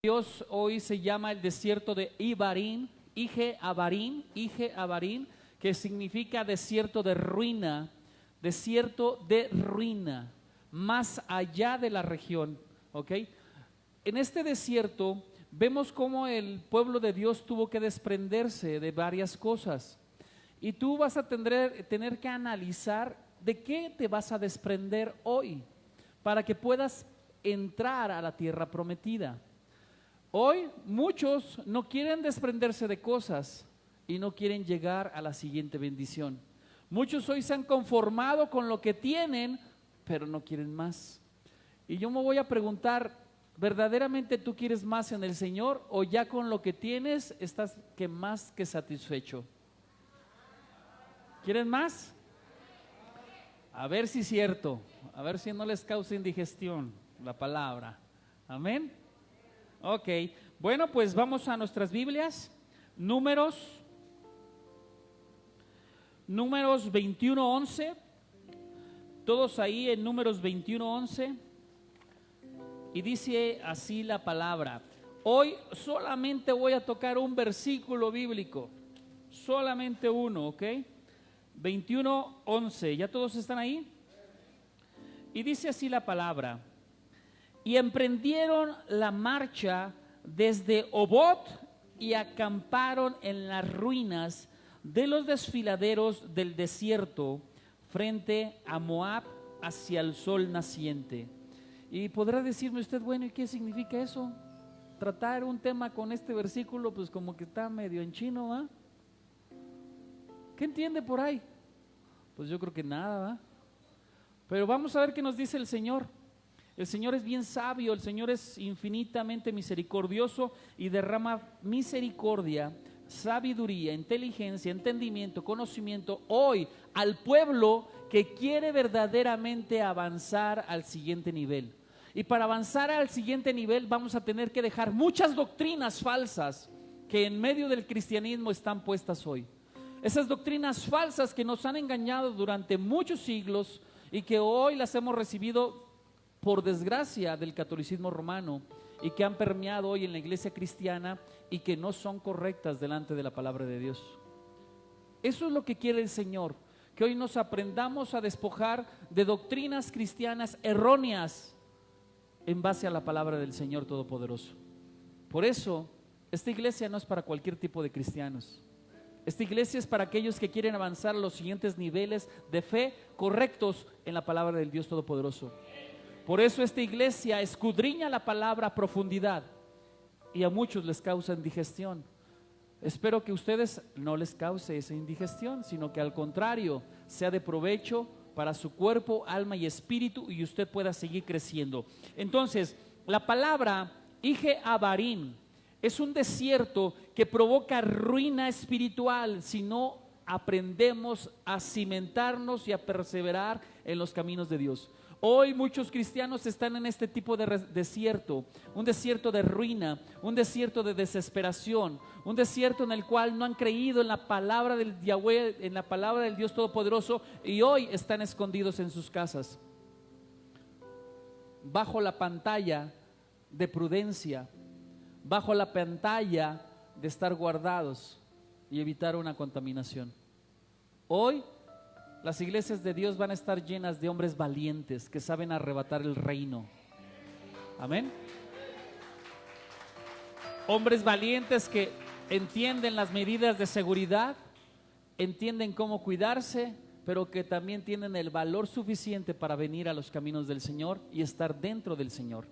Dios hoy se llama el desierto de Ibarín, Ije Abarín, que significa desierto de ruina, más allá de la región, ¿ok? En este desierto vemos cómo el pueblo de Dios tuvo que desprenderse de varias cosas. Y tú vas a tener que analizar de qué te vas a desprender hoy para que puedas entrar a la tierra prometida. Hoy muchos no quieren desprenderse de cosas y no quieren llegar a la siguiente bendición. Muchos hoy se han conformado con lo que tienen, pero no quieren más. Y yo me voy a preguntar, ¿verdaderamente tú quieres más en el Señor o ya con lo que tienes estás más que satisfecho? ¿Quieren más? A ver si es cierto, a ver si no les causa indigestión la palabra. Amén. Ok, bueno, pues vamos a nuestras Biblias. Números 21:11. Todos ahí en Números 21:11. Y dice así la palabra. Hoy solamente voy a tocar un versículo bíblico. Solamente uno, ¿ok? 21:11. ¿Ya todos están ahí? Y dice así la palabra. Y emprendieron la marcha desde Obot y acamparon en las ruinas de los desfiladeros del desierto frente a Moab hacia el sol naciente. Y podrá decirme usted, bueno, ¿y qué significa eso? Tratar un tema con este versículo, pues como que está medio en chino, ¿va? ¿Qué entiende por ahí? Pues yo creo que nada, ¿va? Pero vamos a ver qué nos dice el Señor. El Señor es bien sabio, el Señor es infinitamente misericordioso y derrama misericordia, sabiduría, inteligencia, entendimiento, conocimiento hoy al pueblo que quiere verdaderamente avanzar al siguiente nivel. Y para avanzar al siguiente nivel vamos a tener que dejar muchas doctrinas falsas que en medio del cristianismo están puestas hoy. Esas doctrinas falsas que nos han engañado durante muchos siglos y que hoy las hemos recibido por desgracia del catolicismo romano y que han permeado hoy en la iglesia cristiana y que no son correctas delante de la palabra de Dios. Eso es lo que quiere el Señor, que hoy nos aprendamos a despojar de doctrinas cristianas erróneas en base a la palabra del Señor Todopoderoso. Por eso, esta iglesia no es para cualquier tipo de cristianos. Esta iglesia es para aquellos que quieren avanzar a los siguientes niveles de fe correctos en la palabra del Dios Todopoderoso. Por eso esta iglesia escudriña la palabra a profundidad y a muchos les causa indigestión. Espero que a ustedes no les cause esa indigestión, sino que al contrario, sea de provecho para su cuerpo, alma y espíritu y usted pueda seguir creciendo. Entonces, la palabra Ije Abarín es un desierto que provoca ruina espiritual si no aprendemos a cimentarnos y a perseverar en los caminos de Dios. Hoy muchos cristianos están en este tipo de desierto, un desierto de ruina, un desierto de desesperación, un desierto en el cual no han creído en la palabra del Yahweh, en la palabra del Dios Todopoderoso y hoy están escondidos en sus casas, bajo la pantalla de prudencia, bajo la pantalla de estar guardados y evitar una contaminación. Hoy las iglesias de Dios van a estar llenas de hombres valientes que saben arrebatar el reino. Amén. Hombres valientes que entienden las medidas de seguridad, entienden cómo cuidarse, pero que también tienen el valor suficiente para venir a los caminos del Señor y estar dentro del Señor.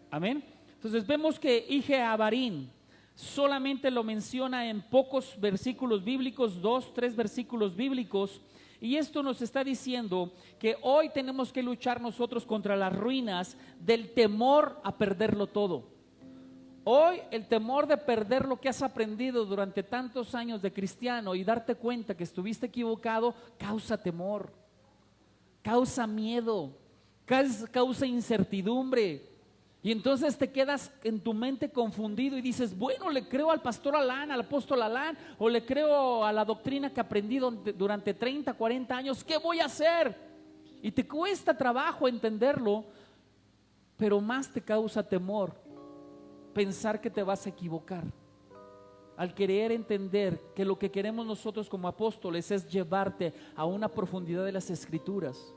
Amén. Entonces vemos que Ije Abarín solamente lo menciona en pocos versículos bíblicos, 2, 3 versículos bíblicos. Y esto nos está diciendo que hoy tenemos que luchar nosotros contra las ruinas del temor a perderlo todo. Hoy el temor de perder lo que has aprendido durante tantos años de cristiano y darte cuenta que estuviste equivocado, causa temor, causa miedo, causa incertidumbre. Y entonces te quedas en tu mente confundido y dices, bueno, le creo al pastor Alán, al apóstol Alán, o le creo a la doctrina que aprendí durante 30, 40 años, ¿qué voy a hacer? Y te cuesta trabajo entenderlo, pero más te causa temor pensar que te vas a equivocar, al querer entender que lo que queremos nosotros como apóstoles es llevarte a una profundidad de las Escrituras.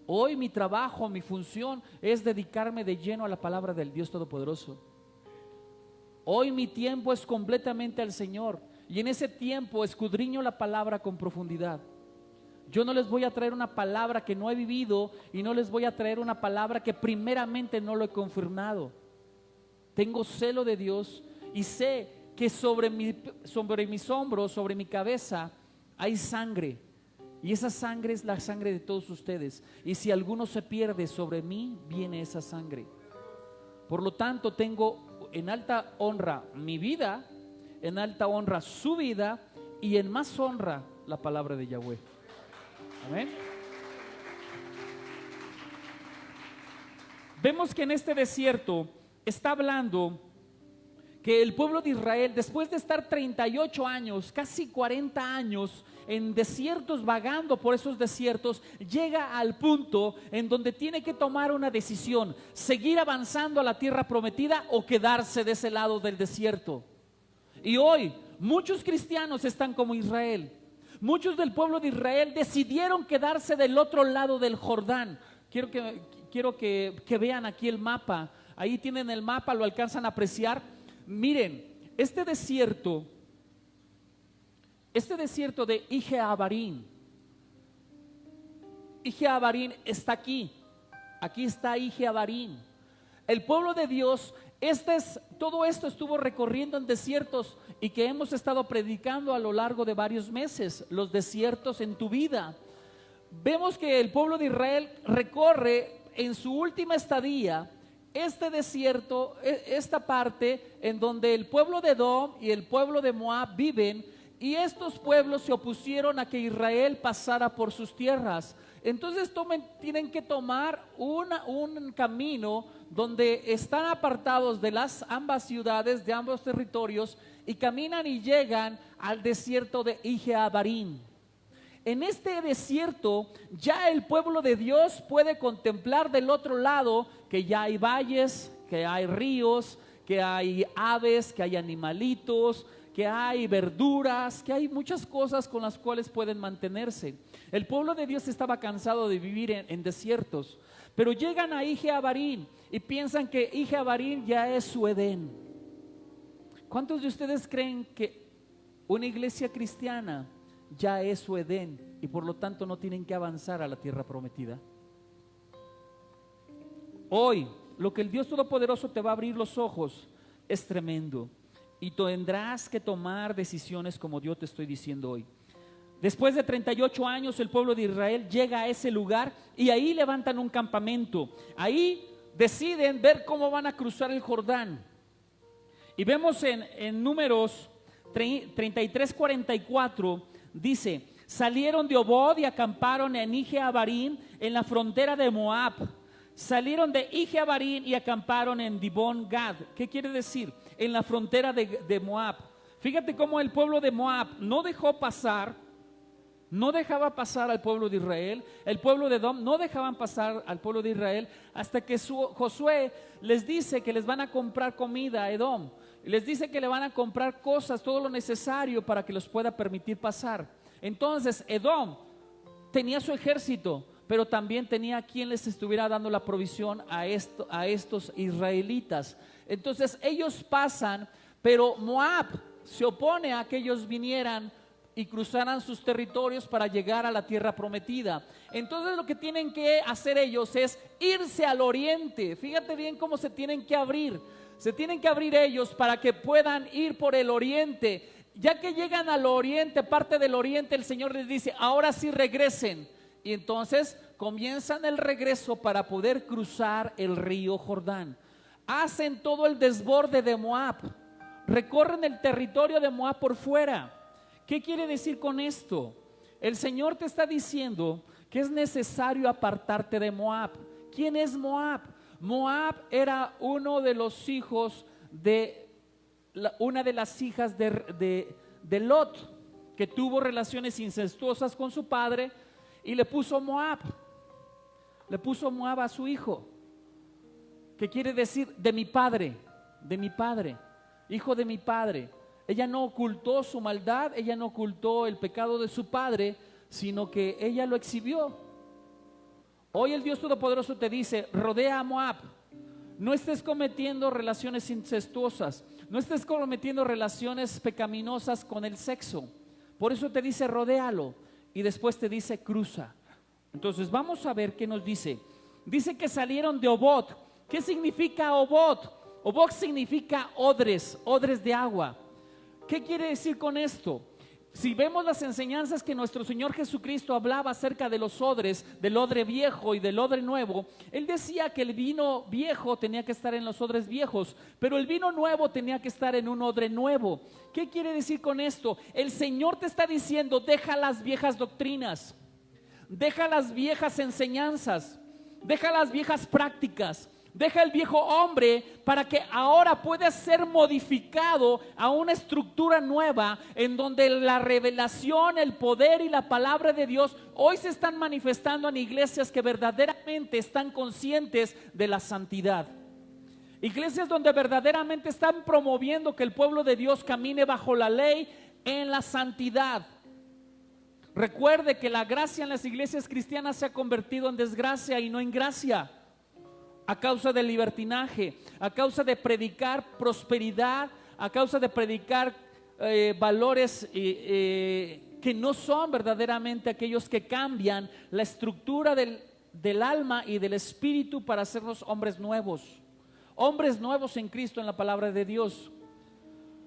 Hoy mi trabajo, mi función es dedicarme de lleno a la palabra del Dios Todopoderoso. Hoy mi tiempo es completamente al Señor, y en ese tiempo escudriño la palabra con profundidad. Yo no les voy a traer una palabra que no he vivido, y no les voy a traer una palabra que primeramente no lo he confirmado. Tengo celo de Dios y sé que sobre mis hombros, sobre mi cabeza hay sangre, y esa sangre es la sangre de todos ustedes, y si alguno se pierde, sobre mí viene esa sangre. Por lo tanto, tengo en alta honra mi vida, en alta honra su vida, y en más honra la palabra de Yahweh. Amén. Vemos que en este desierto está hablando que el pueblo de Israel, después de estar 38 años, casi 40 años en desiertos, vagando por esos desiertos, llega al punto en donde tiene que tomar una decisión: seguir avanzando a la tierra prometida o quedarse de ese lado del desierto. Y hoy muchos cristianos están como Israel. Muchos del pueblo de Israel decidieron quedarse del otro lado del Jordán. Quiero que vean aquí el mapa. Ahí tienen el mapa, lo alcanzan a apreciar. Miren, este desierto de Ije-Abarim está aquí. Aquí está Ije-Abarim. El pueblo de Dios, todo esto estuvo recorriendo en desiertos, y que hemos estado predicando a lo largo de varios meses, los desiertos en tu vida. Vemos que el pueblo de Israel recorre en su última estadía este desierto, esta parte en donde el pueblo de Edom y el pueblo de Moab viven, y estos pueblos se opusieron a que Israel pasara por sus tierras. Entonces tienen que tomar un camino donde están apartados de las ambas ciudades, de ambos territorios, y caminan y llegan al desierto de Ije-Abarim. En este desierto ya el pueblo de Dios puede contemplar del otro lado que ya hay valles, que hay ríos, que hay aves, que hay animalitos, que hay verduras, que hay muchas cosas con las cuales pueden mantenerse. El pueblo de Dios estaba cansado de vivir en desiertos, pero llegan a Ije-Abarim y piensan que Ije-Abarim ya es su Edén. ¿Cuántos de ustedes creen que una iglesia cristiana ya es su Edén y por lo tanto no tienen que avanzar a la tierra prometida? Hoy, lo que el Dios Todopoderoso te va a abrir los ojos es tremendo, y tendrás que tomar decisiones como yo te estoy diciendo hoy. Después de 38 años, el pueblo de Israel llega a ese lugar y ahí levantan un campamento. Ahí deciden ver cómo van a cruzar el Jordán. Y vemos en Números 33:44, dice: salieron de Obod y acamparon en Ije-Abarim, en la frontera de Moab. Salieron de Ije-Abarim y acamparon en Dibón-Gad. ¿Qué quiere decir? En la frontera de Moab. Fíjate cómo el pueblo de Moab no dejaba pasar al pueblo de Israel. El pueblo de Edom no dejaban pasar al pueblo de Israel, hasta que Josué les dice que les van a comprar comida a Edom. Les dice que le van a comprar cosas, todo lo necesario para que los pueda permitir pasar. Entonces Edom tenía su ejército, pero también tenía quien les estuviera dando la provisión a estos israelitas. Entonces ellos pasan, pero Moab se opone a que ellos vinieran y cruzaran sus territorios para llegar a la tierra prometida. Entonces lo que tienen que hacer ellos es irse al oriente. Fíjate bien cómo se tienen que abrir. Se tienen que abrir ellos para que puedan ir por el oriente. Ya que llegan al oriente, parte del oriente, el Señor les dice: ahora sí regresen. Y entonces comienzan el regreso para poder cruzar el río Jordán. Hacen todo el desborde de Moab, recorren el territorio de Moab por fuera. ¿Qué quiere decir con esto? El Señor te está diciendo que es necesario apartarte de Moab. ¿Quién es Moab? Moab era uno de los hijos de una de las hijas de Lot, que tuvo relaciones incestuosas con su padre y le puso Moab a su hijo, que quiere decir de mi padre. de mi padre, hijo de mi padre. Ella no ocultó su maldad, ella no ocultó el pecado de su padre, sino que ella lo exhibió. Hoy el Dios Todopoderoso te dice: rodea a Moab. No estés cometiendo relaciones incestuosas, no estés cometiendo relaciones pecaminosas con el sexo. Por eso te dice: rodéalo. Y después te dice: cruza. Entonces vamos a ver qué nos dice. Dice que salieron de Obot. ¿Qué significa Obot? Obot significa odres, odres de agua. ¿Qué quiere decir con esto? Si vemos las enseñanzas que nuestro Señor Jesucristo hablaba acerca de los odres, del odre viejo y del odre nuevo, Él decía que el vino viejo tenía que estar en los odres viejos, pero el vino nuevo tenía que estar en un odre nuevo. ¿Qué quiere decir con esto? El Señor te está diciendo: deja las viejas doctrinas, deja las viejas enseñanzas, deja las viejas prácticas. Deja el viejo hombre para que ahora pueda ser modificado a una estructura nueva en donde la revelación, el poder y la palabra de Dios hoy se están manifestando en iglesias que verdaderamente están conscientes de la santidad. Iglesias donde verdaderamente están promoviendo que el pueblo de Dios camine bajo la ley en la santidad. Recuerde que la gracia en las iglesias cristianas se ha convertido en desgracia y no en gracia, a causa del libertinaje, a causa de predicar prosperidad, a causa de predicar valores que no son verdaderamente aquellos que cambian la estructura del alma y del espíritu para hacernos hombres nuevos en Cristo, en la palabra de Dios.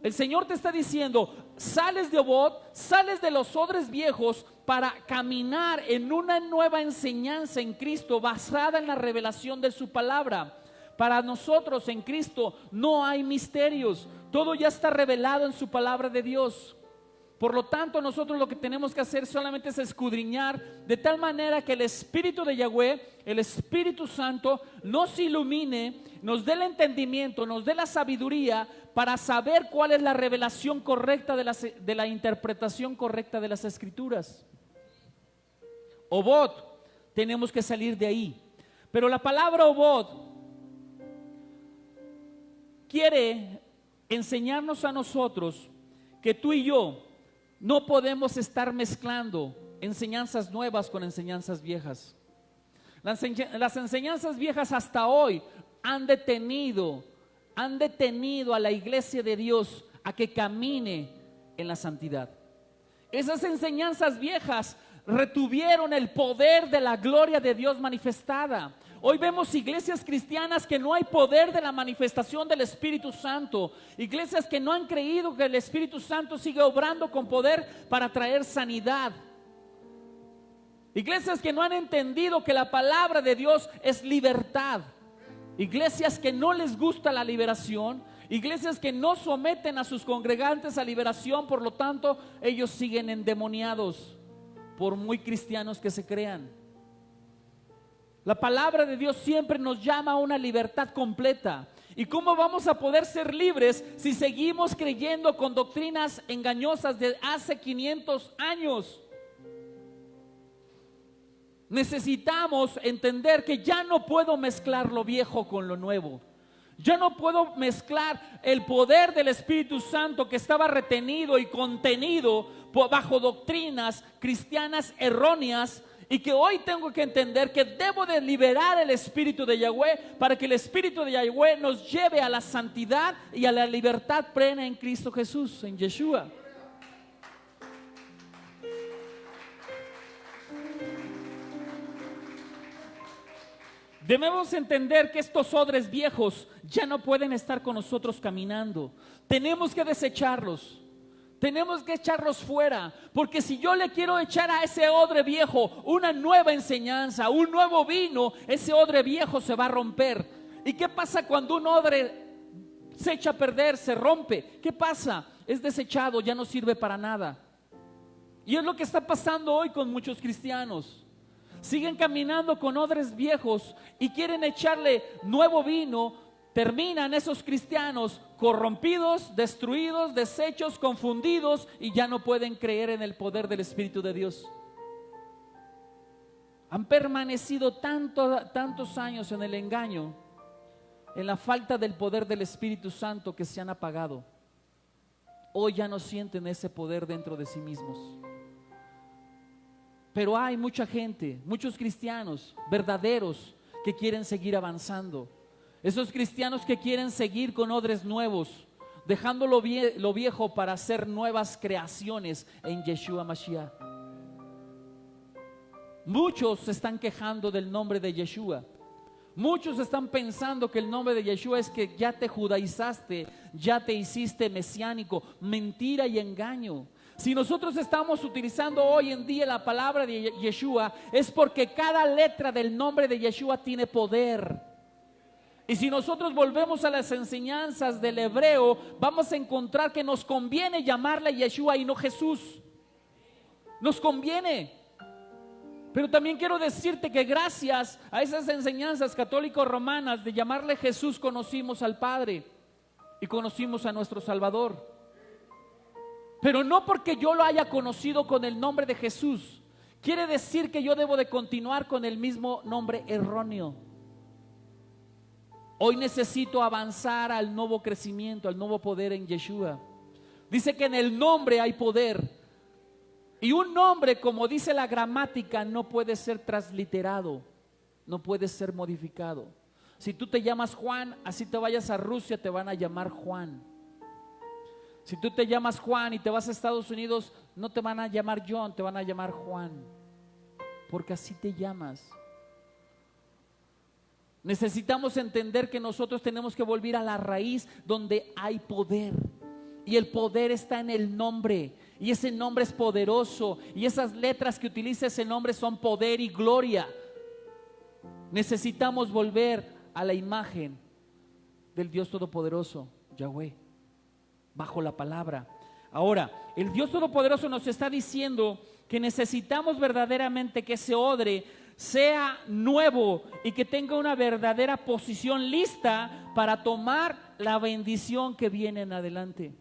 El Señor te está diciendo: sales de Obot, sales de los odres viejos para caminar en una nueva enseñanza en Cristo basada en la revelación de su palabra. Para nosotros en Cristo no hay misterios, todo ya está revelado en su palabra de Dios. Por lo tanto, nosotros lo que tenemos que hacer solamente es escudriñar de tal manera que el Espíritu de Yahweh, el Espíritu Santo, nos ilumine, nos dé el entendimiento, nos dé la sabiduría para saber cuál es la revelación correcta de la interpretación correcta de las Escrituras. Obot, tenemos que salir de ahí. Pero la palabra Obot quiere enseñarnos a nosotros que tú y yo no podemos estar mezclando enseñanzas nuevas con enseñanzas viejas. Las enseñanzas viejas hasta hoy han detenido a la iglesia de Dios a que camine en la santidad. Esas enseñanzas viejas retuvieron el poder de la gloria de Dios manifestada. Hoy vemos iglesias cristianas que no hay poder de la manifestación del Espíritu Santo. Iglesias que no han creído que el Espíritu Santo sigue obrando con poder para traer sanidad. Iglesias que no han entendido que la palabra de Dios es libertad. Iglesias que no les gusta la liberación. Iglesias que no someten a sus congregantes a liberación. Por lo tanto, ellos siguen endemoniados, por muy cristianos que se crean. La palabra de Dios siempre nos llama a una libertad completa. ¿Y cómo vamos a poder ser libres si seguimos creyendo con doctrinas engañosas de hace 500 años? Necesitamos entender que ya no puedo mezclar lo viejo con lo nuevo. Ya no puedo mezclar el poder del Espíritu Santo que estaba retenido y contenido bajo doctrinas cristianas erróneas, y que hoy tengo que entender que debo de liberar el Espíritu de Yahweh para que el Espíritu de Yahweh nos lleve a la santidad y a la libertad plena en Cristo Jesús, en Yeshua. Debemos entender que estos odres viejos ya no pueden estar con nosotros caminando. Tenemos que desecharlos. Tenemos que echarlos fuera, porque si yo le quiero echar a ese odre viejo una nueva enseñanza, un nuevo vino, ese odre viejo se va a romper. ¿Y qué pasa cuando un odre se echa a perder, se rompe? ¿Qué pasa? Es desechado, ya no sirve para nada. Y es lo que está pasando hoy con muchos cristianos. Siguen caminando con odres viejos y quieren echarle nuevo vino. Terminan esos cristianos corrompidos, destruidos, deshechos, confundidos, y ya no pueden creer en el poder del Espíritu de Dios. Han permanecido tantos años en el engaño en la falta del poder del Espíritu Santo, que se han apagado. Hoy ya no sienten ese poder dentro de sí mismos. Pero hay mucha gente, muchos cristianos verdaderos que quieren seguir avanzando. Esos cristianos que quieren seguir con odres nuevos, dejando lo viejo para hacer nuevas creaciones en Yeshua Mashiach. Muchos se están quejando del nombre de Yeshua. Muchos están pensando que el nombre de Yeshua es que ya te judaizaste, ya te hiciste mesiánico. Mentira y engaño. Si nosotros estamos utilizando hoy en día la palabra de Yeshua, es porque cada letra del nombre de Yeshua tiene poder. Y si nosotros volvemos a las enseñanzas del hebreo, vamos a encontrar que nos conviene llamarle Yeshua y no Jesús. Nos conviene. Pero también quiero decirte que gracias a esas enseñanzas católico-romanas de llamarle Jesús, conocimos al Padre y conocimos a nuestro Salvador. Pero no porque yo lo haya conocido con el nombre de Jesús, quiere decir que yo debo de continuar con el mismo nombre erróneo. Hoy necesito avanzar al nuevo crecimiento, al nuevo poder en Yeshua. Dice que en el nombre hay poder. Y un nombre, como dice la gramática, no puede ser transliterado, no puede ser modificado. Si tú te llamas Juan, así te vayas a Rusia, te van a llamar Juan. Si tú te llamas Juan y te vas a Estados Unidos, no te van a llamar John, te van a llamar Juan, porque así te llamas. Necesitamos entender que nosotros tenemos que volver a la raíz donde hay poder. Y el poder está en el nombre. Y ese nombre es poderoso. Y esas letras que utiliza ese nombre son poder y gloria. Necesitamos volver a la imagen del Dios Todopoderoso, Yahweh, bajo la palabra. Ahora, el Dios Todopoderoso nos está diciendo que necesitamos verdaderamente que ese odre sea nuevo y que tenga una verdadera posición lista para tomar la bendición que viene en adelante.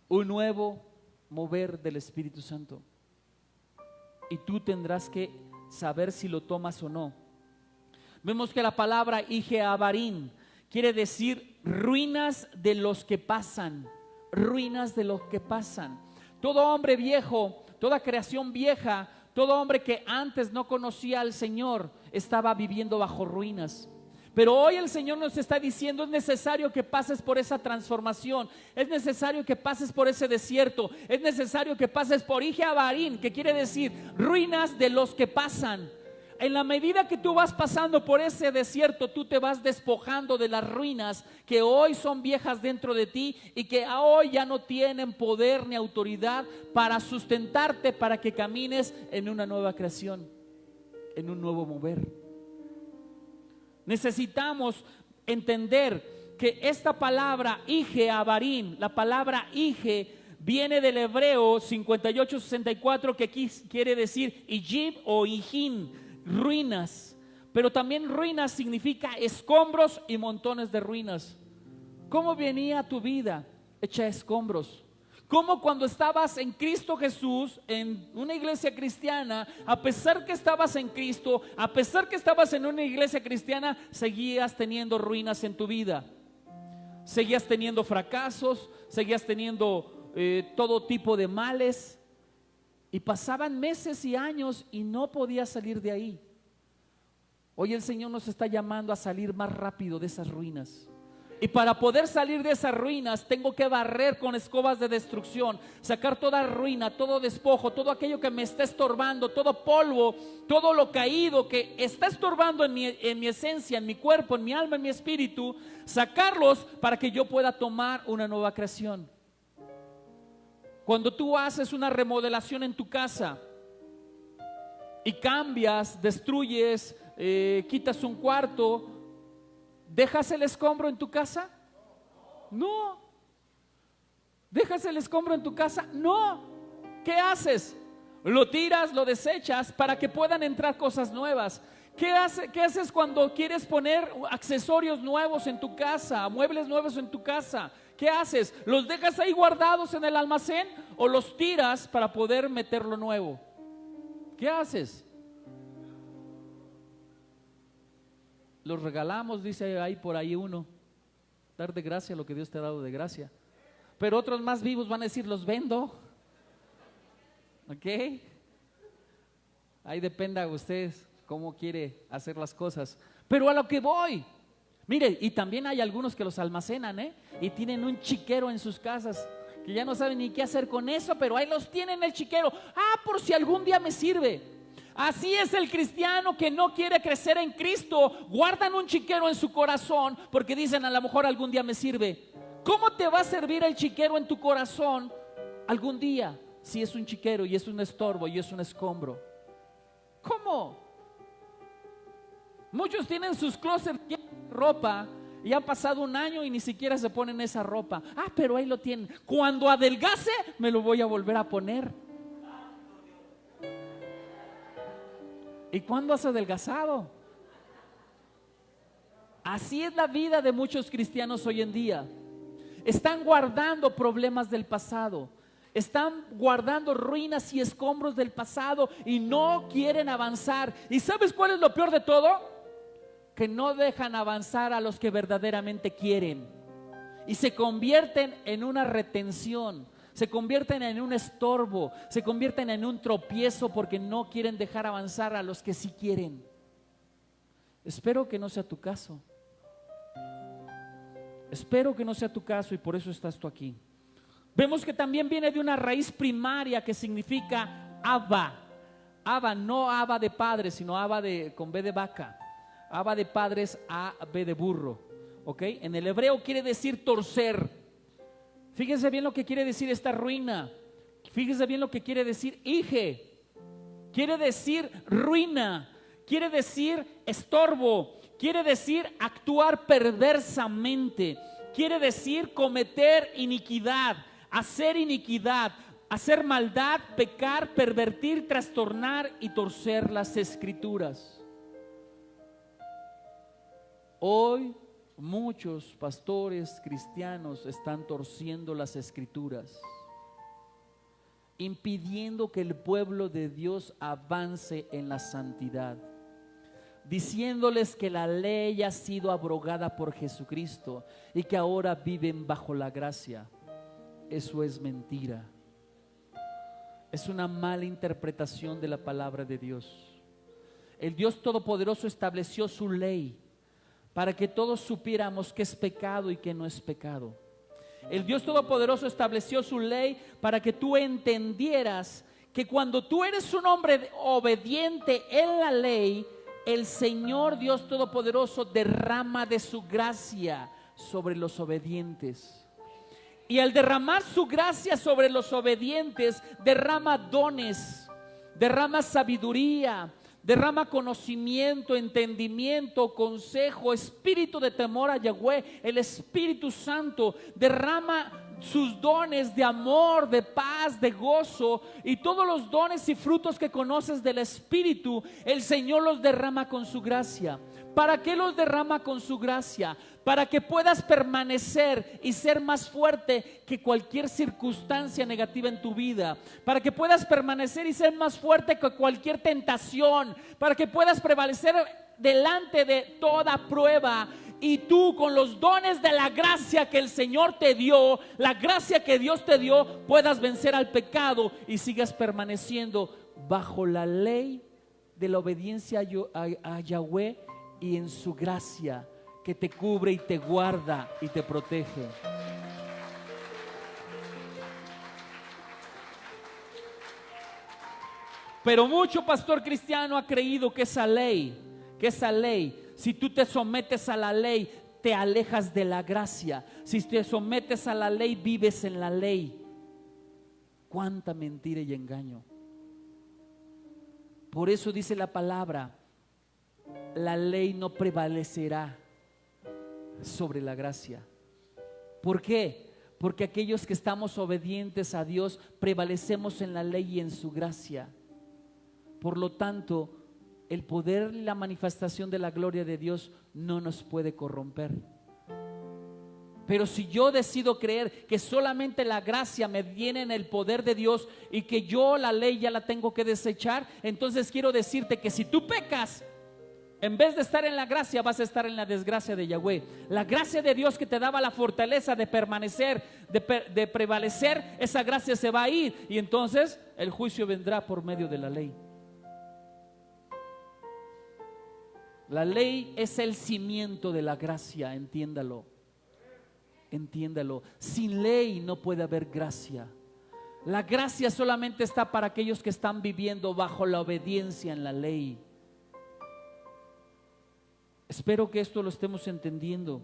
Un nuevo mover del Espíritu Santo. Y tú tendrás que saber si lo tomas o no. Vemos que la palabra Ijeabarim quiere decir ruinas de los que pasan. Ruinas de los que pasan. Todo hombre viejo, toda creación vieja, todo hombre que antes no conocía al Señor estaba viviendo bajo ruinas. Pero hoy el Señor nos está diciendo: es necesario que pases por esa transformación, es necesario que pases por ese desierto, es necesario que pases por Ijeabarim, que quiere decir ruinas de los que pasan. En la medida que tú vas pasando por ese desierto, tú te vas despojando de las ruinas que hoy son viejas dentro de ti y que hoy ya no tienen poder ni autoridad para sustentarte, para que camines en una nueva creación, en un nuevo mover. Necesitamos entender que esta palabra Ijeabarim, la palabra Ije, viene del hebreo 58-64, que aquí quiere decir Ijib o Ijin, ruinas. Pero también ruinas significa escombros y montones de ruinas. ¿Cómo venía tu vida? Hecha de escombros. Como cuando estabas en Cristo Jesús, en una iglesia cristiana, a pesar que estabas en Cristo, a pesar que estabas en una iglesia cristiana, seguías teniendo ruinas en tu vida. Seguías teniendo fracasos, seguías teniendo todo tipo de males. Y pasaban meses y años y no podías salir de ahí. Hoy el Señor nos está llamando a salir más rápido de esas ruinas. Y para poder salir de esas ruinas tengo que barrer con escobas de destrucción, sacar toda ruina, todo despojo, todo aquello que me está estorbando, todo polvo, todo lo caído que está estorbando en mi esencia, en mi cuerpo, en mi alma, en mi espíritu, sacarlos para que yo pueda tomar una nueva creación. Cuando tú haces una remodelación en tu casa y cambias, destruyes, quitas un cuarto, ¿dejas el escombro en tu casa? No. ¿Dejas el escombro en tu casa? No. ¿Qué haces? Lo tiras, lo desechas para que puedan entrar cosas nuevas. ¿Qué haces cuando quieres poner accesorios nuevos en tu casa, muebles nuevos en tu casa? ¿Qué haces? ¿Los dejas ahí guardados en el almacén o los tiras para poder meter lo nuevo? ¿Qué haces? los regalamos, dice ahí por ahí uno. Dar de gracia lo que Dios te ha dado de gracia. Pero otros más vivos van a decir, los vendo. ¿Ok? Ahí dependa de ustedes cómo quiere hacer las cosas. Pero a lo que voy, mire, y también hay algunos que los almacenan, y tienen un chiquero en sus casas, que ya no saben ni qué hacer con eso, pero ahí los tienen el chiquero. Por si algún día me sirve. Así es el cristiano que no quiere crecer en Cristo. Guardan un chiquero en su corazón porque dicen, a lo mejor algún día me sirve. ¿Cómo te va a servir el chiquero en tu corazón algún día si es un chiquero y es un estorbo y es un escombro? ¿Cómo? Muchos tienen sus closets llenos de ropa y han pasado un año y ni siquiera se ponen esa ropa. Pero ahí lo tienen. Cuando adelgace me lo voy a volver a poner. ¿Y cuándo has adelgazado? Así es la vida de muchos cristianos hoy en día. Están guardando problemas del pasado, están guardando ruinas y escombros del pasado y no quieren avanzar. ¿Y sabes cuál es lo peor de todo? Que no dejan avanzar a los que verdaderamente quieren y se convierten en una retención, se convierten en un estorbo, se convierten en un tropiezo porque no quieren dejar avanzar a los que sí quieren. Espero que no sea tu caso. Espero que no sea tu caso y por eso estás tú aquí. Vemos que también viene de una raíz primaria que significa Abba. Abba, no Abba de padre, sino Abba con B de vaca. Abba de padre es A, B de burro. ¿Ok? En el hebreo quiere decir torcer. Fíjense bien lo que quiere decir esta ruina. Fíjense bien lo que quiere decir hije. Quiere decir ruina. Quiere decir estorbo. Quiere decir actuar perversamente. Quiere decir cometer iniquidad, hacer maldad, pecar, pervertir, trastornar y torcer las escrituras. Hoy muchos pastores cristianos están torciendo las escrituras, impidiendo que el pueblo de Dios avance en la santidad, diciéndoles que la ley ha sido abrogada por Jesucristo y que ahora viven bajo la gracia. Eso es mentira. Es una mala interpretación de la palabra de Dios. El Dios Todopoderoso estableció su ley para que todos supiéramos qué es pecado y qué no es pecado. El Dios Todopoderoso estableció su ley para que tú entendieras que cuando tú eres un hombre obediente en la ley, el Señor Dios Todopoderoso derrama de su gracia sobre los obedientes. Y al derramar su gracia sobre los obedientes, derrama dones, derrama sabiduría, derrama conocimiento, entendimiento, consejo, espíritu de temor a Yahweh. El Espíritu Santo derrama sus dones de amor, de paz, de gozo y todos los dones y frutos que conoces del Espíritu. El Señor los derrama con su gracia. ¿Para qué los derrama con su gracia? Para que puedas permanecer y ser más fuerte que cualquier circunstancia negativa en tu vida. Para que puedas permanecer y ser más fuerte que cualquier tentación. Para que puedas prevalecer delante de toda prueba. Y tú, con los dones de la gracia que el Señor te dio, la gracia que Dios te dio, puedas vencer al pecado y sigas permaneciendo bajo la ley de la obediencia a Yahweh y en su gracia que te cubre y te guarda y te protege. Pero mucho pastor cristiano ha creído que esa ley, si tú te sometes a la ley, te alejas de la gracia. Si te sometes a la ley, vives en la ley. Cuánta mentira y engaño. Por eso dice la palabra, la ley no prevalecerá sobre la gracia. ¿Por qué? Porque aquellos que estamos obedientes a Dios prevalecemos en la ley y en su gracia. Por lo tanto, el poder y la manifestación de la gloria de Dios no nos puede corromper. Pero si yo decido creer que solamente la gracia me viene en el poder de Dios y que yo la ley ya la tengo que desechar, entonces quiero decirte que si tú pecas, En vez de estar en la gracia, vas a estar en la desgracia de Yahweh. La gracia de Dios que te daba la fortaleza de permanecer, de prevalecer, esa gracia se va a ir. Y entonces el juicio vendrá por medio de la ley. La ley es el cimiento de la gracia, entiéndalo. Entiéndalo. Sin ley no puede haber gracia. La gracia solamente está para aquellos que están viviendo bajo la obediencia en la ley. Espero que esto lo estemos entendiendo,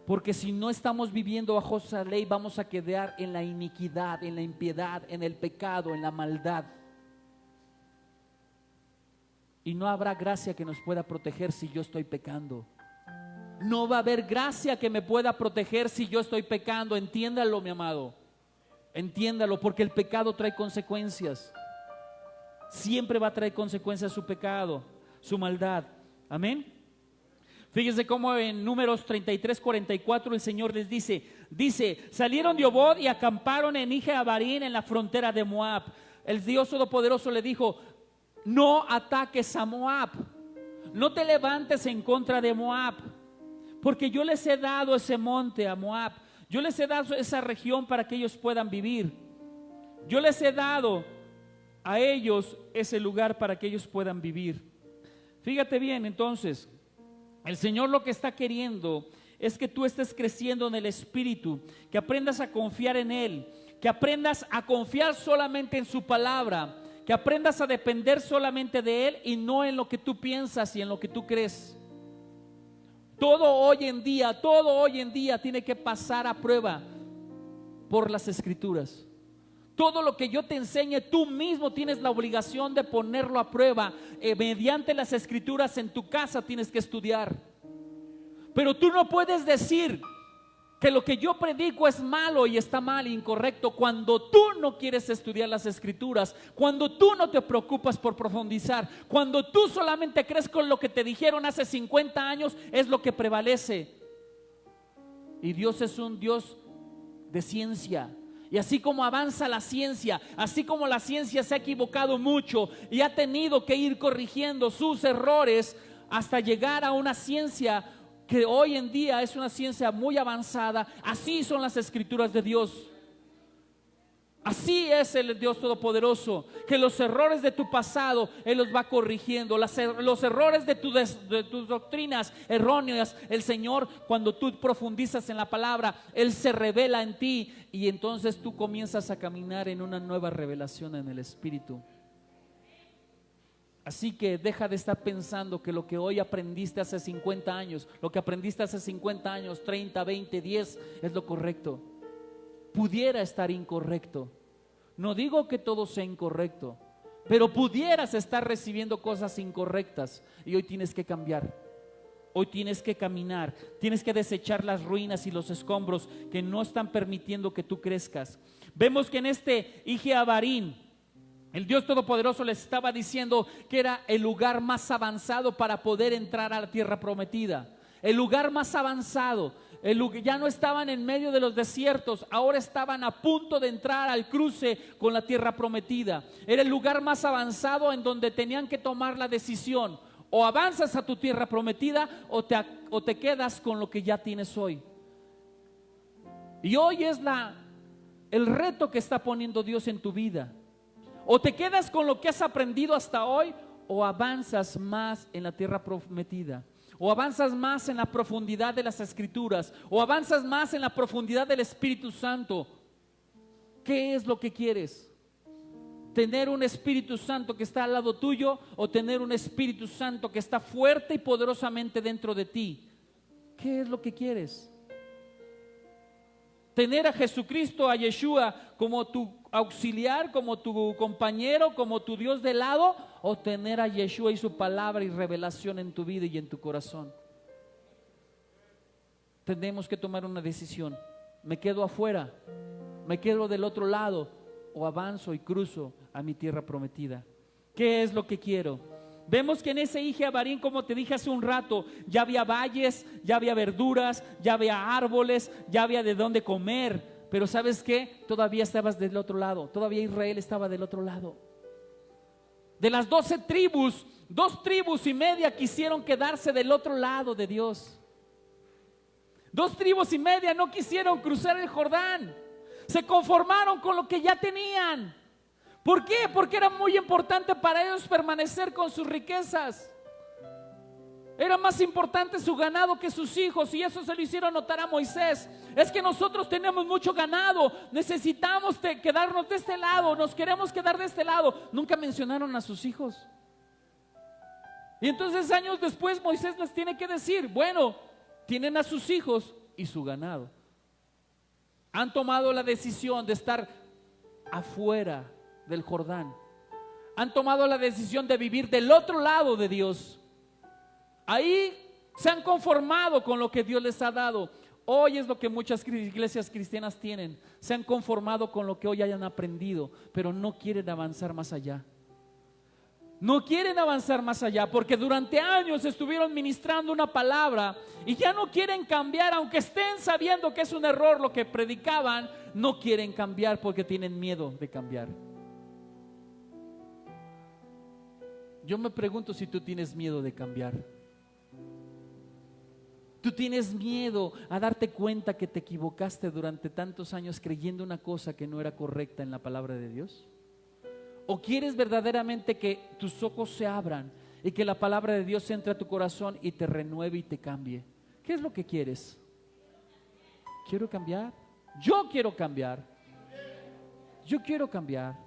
porque si no estamos viviendo bajo esa ley, vamos a quedar en la iniquidad, en la impiedad, en el pecado, en la maldad. Y no habrá gracia que nos pueda proteger si yo estoy pecando. No va a haber gracia que me pueda proteger si yo estoy pecando. Entiéndalo, mi amado. Entiéndalo, porque el pecado trae consecuencias. Siempre va a traer consecuencias su pecado, su maldad. Amén. Fíjense cómo en Números 33:44 el Señor les dice, salieron de Obot y acamparon en Ije-Abarín, en la frontera de Moab. El Dios Todopoderoso le dijo: no ataques a Moab, no te levantes en contra de Moab, porque yo les he dado ese monte a Moab, yo les he dado esa región para que ellos puedan vivir, yo les he dado a ellos ese lugar para que ellos puedan vivir. Fíjate bien, entonces el Señor lo que está queriendo es que tú estés creciendo en el Espíritu, que aprendas a confiar en Él, que aprendas a confiar solamente en su palabra, que aprendas a depender solamente de Él y no en lo que tú piensas y en lo que tú crees. Todo hoy en día tiene que pasar a prueba por las Escrituras. Todo lo que yo te enseñe, tú mismo tienes la obligación de ponerlo a prueba. Mediante las Escrituras en tu casa tienes que estudiar. Pero tú no puedes decir que lo que yo predico es malo y está mal e incorrecto cuando tú no quieres estudiar las Escrituras, cuando tú no te preocupas por profundizar, cuando tú solamente crees con lo que te dijeron hace 50 años es lo que prevalece. Y Dios es un Dios de ciencia. Y así como avanza la ciencia, así como la ciencia se ha equivocado mucho y ha tenido que ir corrigiendo sus errores hasta llegar a una ciencia que hoy en día es una ciencia muy avanzada, así son las Escrituras de Dios. Así es el Dios Todopoderoso, que los errores de tu pasado Él los va corrigiendo, los errores de tus doctrinas erróneas. El Señor, cuando tú profundizas en la palabra, Él se revela en ti y entonces tú comienzas a caminar en una nueva revelación en el Espíritu. Así que deja de estar pensando que lo que hoy aprendiste hace 50 años, lo que aprendiste hace 50 años, 30, 20, 10 es lo correcto. Pudiera estar incorrecto. No digo que todo sea incorrecto, pero pudieras estar recibiendo cosas incorrectas y hoy tienes que cambiar. Hoy tienes que caminar, tienes que desechar las ruinas y los escombros que no están permitiendo que tú crezcas. Vemos que en este Ije-Abarín, el Dios Todopoderoso les estaba diciendo que era el lugar más avanzado para poder entrar a la tierra prometida. El lugar más avanzado. Ya no estaban en medio de los desiertos, ahora estaban a punto de entrar al cruce con la tierra prometida. Era el lugar más avanzado en donde tenían que tomar la decisión: o avanzas a tu tierra prometida o te quedas con lo que ya tienes hoy. Y hoy es el reto que está poniendo Dios en tu vida. O te quedas con lo que has aprendido hasta hoy, o avanzas más en la tierra prometida, o avanzas más en la profundidad de las Escrituras, o avanzas más en la profundidad del Espíritu Santo. ¿Qué es lo que quieres? ¿Tener un Espíritu Santo que está al lado tuyo o tener un Espíritu Santo que está fuerte y poderosamente dentro de ti? ¿Qué es lo que quieres? ¿Tener a Jesucristo, a Yeshua, como tu auxiliar, como tu compañero, como tu Dios de lado, o tener a Yeshua y su palabra y revelación en tu vida y en tu corazón? Tenemos que tomar una decisión. ¿Me quedo afuera? ¿Me quedo del otro lado? ¿O avanzo y cruzo a mi tierra prometida? ¿Qué es lo que quiero? Vemos que en ese Ije-Abarín, como te dije hace un rato, ya había valles, ya había verduras, ya había árboles, ya había de dónde comer. Pero ¿sabes qué? Todavía estabas del otro lado. Todavía Israel estaba del otro lado. De las 12 tribus 2 tribus y media quisieron quedarse del otro lado de Dios. 2 tribus y media no quisieron cruzar el Jordán. Se conformaron con lo que ya tenían. ¿Por qué? Porque era muy importante para ellos permanecer con sus riquezas. Era más importante su ganado que sus hijos, y eso se lo hicieron notar a Moisés. Es que nosotros tenemos mucho ganado, necesitamos quedarnos de este lado, nos queremos quedar de este lado. Nunca mencionaron a sus hijos. Y entonces años después Moisés les tiene que decir, bueno, tienen a sus hijos y su ganado. Han tomado la decisión de estar afuera del Jordán. Han tomado la decisión de vivir del otro lado de Dios. Ahí se han conformado con lo que Dios les ha dado. Hoy es lo que muchas iglesias cristianas tienen. Se han conformado con lo que hoy hayan aprendido, pero no quieren avanzar más allá. No quieren avanzar más allá porque durante años estuvieron ministrando una palabra y ya no quieren cambiar, aunque estén sabiendo que es un error lo que predicaban. No quieren cambiar porque tienen miedo de cambiar. Yo me pregunto si tú tienes miedo de cambiar. Tú tienes miedo a darte cuenta que te equivocaste durante tantos años creyendo una cosa que no era correcta en la palabra de Dios. ¿O quieres verdaderamente que tus ojos se abran y que la palabra de Dios entre a tu corazón y te renueve y te cambie? ¿Qué es lo que quieres? ¿Quiero cambiar? Yo quiero cambiar. Yo quiero cambiar.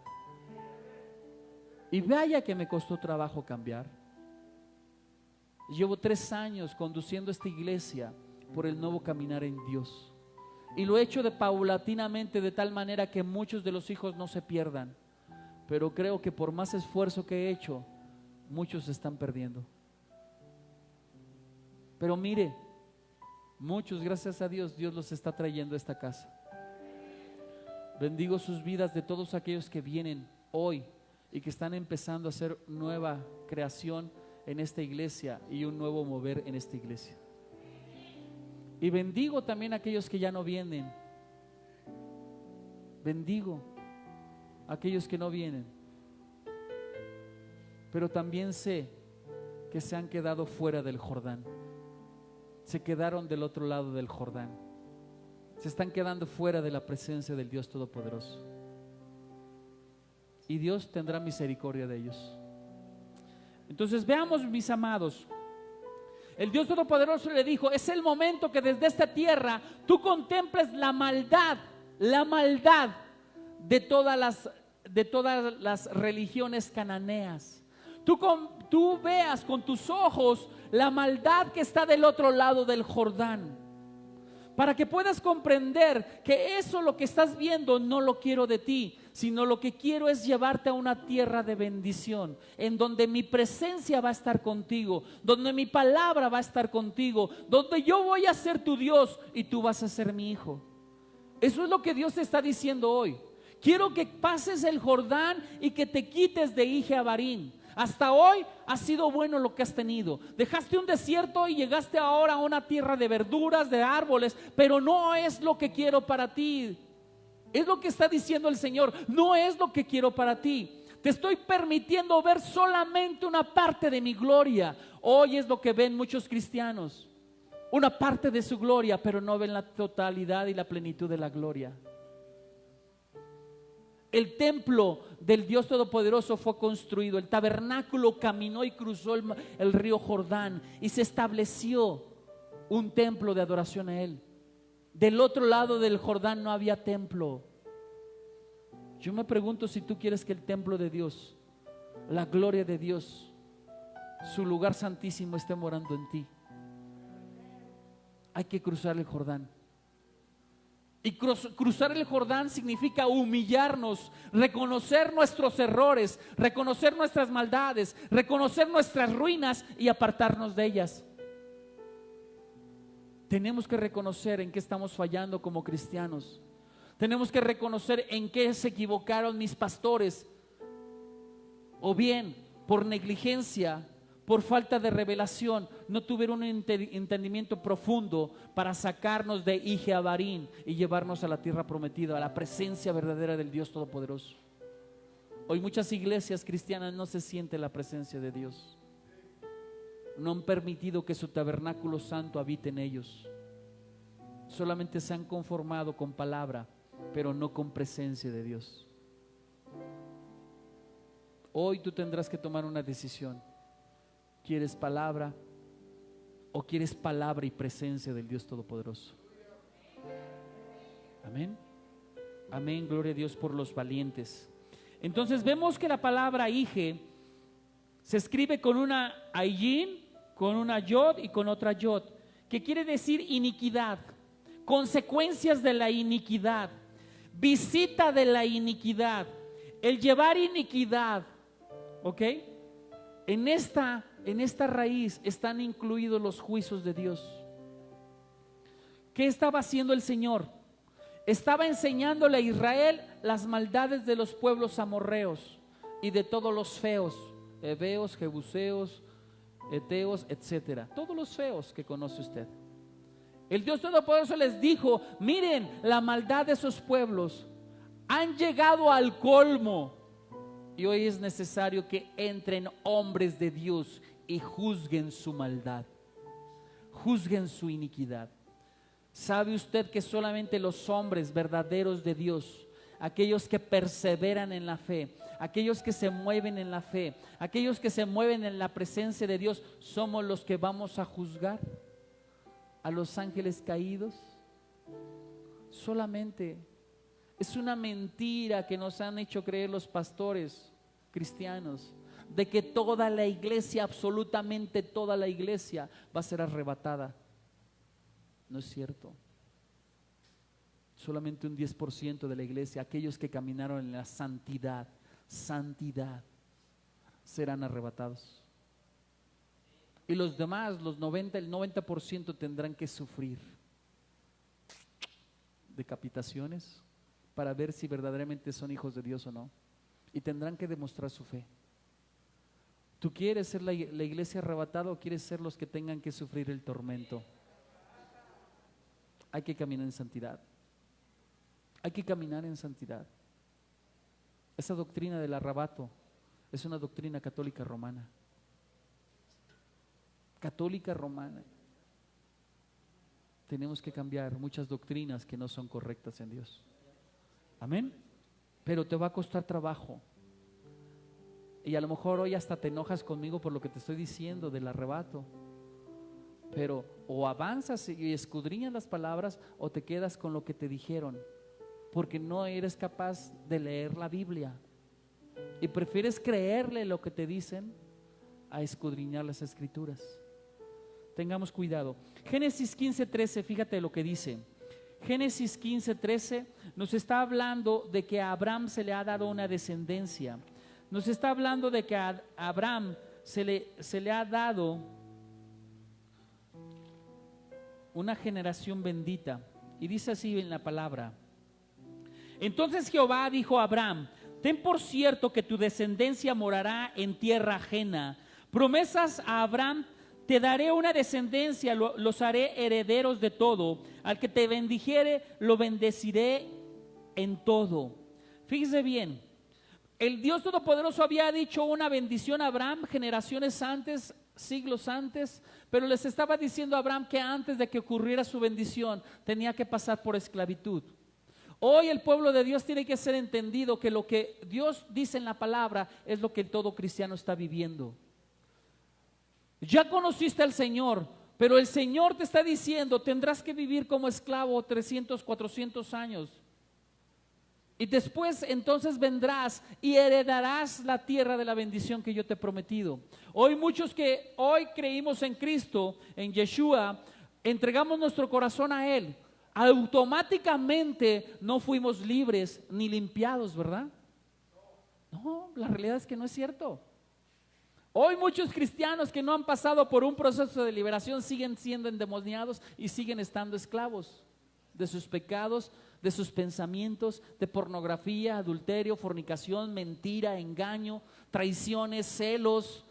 Y vaya que me costó trabajo cambiar. Llevo 3 años conduciendo esta iglesia por el nuevo caminar en Dios. Y lo he hecho paulatinamente, de tal manera que muchos de los hijos no se pierdan. Pero creo que por más esfuerzo que he hecho, muchos se están perdiendo. Pero mire, muchos, gracias a Dios, Dios los está trayendo a esta casa. Bendigo sus vidas de todos aquellos que vienen hoy y que están empezando a hacer nueva creación en esta iglesia y un nuevo mover en esta iglesia. Y bendigo también a aquellos que ya no vienen. Bendigo a aquellos que no vienen. Pero también sé que se han quedado fuera del Jordán. Se quedaron del otro lado del Jordán. Se están quedando fuera de la presencia del Dios Todopoderoso. Y Dios tendrá misericordia de ellos. Entonces veamos, mis amados, el Dios Todopoderoso le dijo: es el momento que desde esta tierra tú contemples la maldad de todas las religiones cananeas. Tú veas con tus ojos la maldad que está del otro lado del Jordán, para que puedas comprender que eso, lo que estás viendo, no lo quiero de ti, sino lo que quiero es llevarte a una tierra de bendición, en donde mi presencia va a estar contigo, donde mi palabra va a estar contigo, donde yo voy a ser tu Dios y tú vas a ser mi hijo. Eso es lo que Dios te está diciendo hoy. Quiero que pases el Jordán y que te quites de Ije-Abarim. Hasta hoy ha sido bueno lo que has tenido. Dejaste un desierto y llegaste ahora a una tierra de verduras, de árboles, pero no es lo que quiero para ti. Es lo que está diciendo el Señor. No es lo que quiero para ti. Te estoy permitiendo ver solamente una parte de mi gloria. Hoy es lo que ven muchos cristianos, una parte de su gloria, pero no ven la totalidad y la plenitud de la gloria. El templo del Dios Todopoderoso fue construido, el tabernáculo caminó y cruzó el río Jordán y se estableció un templo de adoración a Él. Del otro lado del Jordán no había templo. Yo me pregunto si tú quieres que el templo de Dios, la gloria de Dios, su lugar santísimo esté morando en ti. Hay que cruzar el Jordán. Y cruzar el Jordán significa humillarnos, reconocer nuestros errores, reconocer nuestras maldades, reconocer nuestras ruinas y apartarnos de ellas. Tenemos que reconocer en qué estamos fallando como cristianos. Tenemos que reconocer en qué se equivocaron mis pastores, o bien por negligencia, por falta de revelación, no tuvieron un entendimiento profundo para sacarnos de Ije-Abarim y llevarnos a la tierra prometida, a la presencia verdadera del Dios Todopoderoso. Hoy muchas iglesias cristianas no se siente la presencia de Dios. no han permitido que su tabernáculo santo habite en ellos. Solamente se han conformado con palabra, pero no con presencia de Dios. Hoy tú tendrás que tomar una decisión. ¿Quieres palabra o quieres palabra y presencia del Dios Todopoderoso? Amén. Amén, gloria a Dios por los valientes. Entonces vemos que la palabra Ige se escribe con una Ayin, con una Yod y con otra Yod, que quiere decir iniquidad, consecuencias de la iniquidad, visita de la iniquidad, el llevar iniquidad, ¿ok? En esta raíz están incluidos los juicios de Dios. ¿Qué estaba haciendo el Señor? Estaba enseñándole a Israel las maldades de los pueblos amorreos y de todos los feos, heveos, jebuseos, eteos, etcétera, todos los feos que conoce usted. El Dios Todopoderoso les dijo: miren, la maldad de esos pueblos han llegado al colmo, y hoy es necesario que entren hombres de Dios y juzguen su maldad, juzguen su iniquidad. ¿Sabe usted que solamente los hombres verdaderos de Dios, aquellos que perseveran en la fe, aquellos que se mueven en la fe, aquellos que se mueven en la presencia de Dios, somos los que vamos a juzgar a los ángeles caídos? Solamente es una mentira que nos han hecho creer los pastores cristianos, de que toda la iglesia, absolutamente toda la iglesia va a ser arrebatada. No es cierto. Solamente un 10% de la iglesia, aquellos que caminaron en la santidad, serán arrebatados. Y los demás, el 90% tendrán que sufrir decapitaciones para ver si verdaderamente son hijos de Dios o no. Y tendrán que demostrar su fe. ¿Tú quieres ser la iglesia arrebatada o quieres ser los que tengan que sufrir el tormento? Hay que caminar en santidad. Hay que caminar en santidad. Esa doctrina del arrebato es una doctrina católica romana. Católica romana. Tenemos que cambiar muchas doctrinas que no son correctas en Dios. Amén. Pero te va a costar trabajo. Y a lo mejor hoy hasta te enojas conmigo por lo que te estoy diciendo del arrebato. Pero o avanzas y escudriñas las palabras, o te quedas con lo que te dijeron, porque no eres capaz de leer la Biblia y prefieres creerle lo que te dicen a escudriñar las escrituras. Tengamos cuidado. Génesis 15:13, fíjate lo que dice. Génesis 15:13 nos está hablando de que a Abraham se le ha dado una descendencia. Nos está hablando de que a Abraham se le ha dado una generación bendita. Y dice así en la palabra: entonces Jehová dijo a Abraham: ten por cierto que tu descendencia morará en tierra ajena. Promesas a Abraham: te daré una descendencia, los haré herederos de todo. Al que te bendijere, lo bendeciré en todo. Fíjese bien, el Dios Todopoderoso había dicho una bendición a Abraham generaciones antes, siglos antes, pero les estaba diciendo a Abraham que antes de que ocurriera su bendición tenía que pasar por esclavitud. Hoy el pueblo de Dios tiene que ser entendido que lo que Dios dice en la palabra es lo que todo cristiano está viviendo. Ya conociste al Señor, pero el Señor te está diciendo: tendrás que vivir como esclavo 300, 400 años. Y después entonces vendrás y heredarás la tierra de la bendición que yo te he prometido. Hoy muchos que hoy creímos en Cristo, en Yeshua, entregamos nuestro corazón a Él, automáticamente no fuimos libres ni limpiados, ¿verdad? No, la realidad es que no es cierto. Hoy muchos cristianos que no han pasado por un proceso de liberación siguen siendo endemoniados y siguen estando esclavos de sus pecados, de sus pensamientos, de pornografía, adulterio, fornicación, mentira, engaño, traiciones, celos,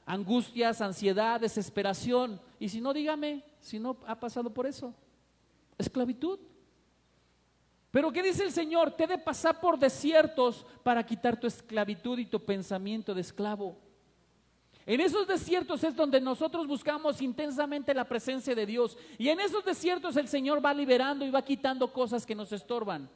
angustias, ansiedad, desesperación. Y si no, dígame, si no ha pasado por eso, esclavitud. Pero ¿qué dice el Señor? Te he de pasar por desiertos para quitar tu esclavitud y tu pensamiento de esclavo. En esos desiertos es donde nosotros buscamos intensamente la presencia de Dios. Y en esos desiertos el Señor va liberando y va quitando cosas que nos estorban.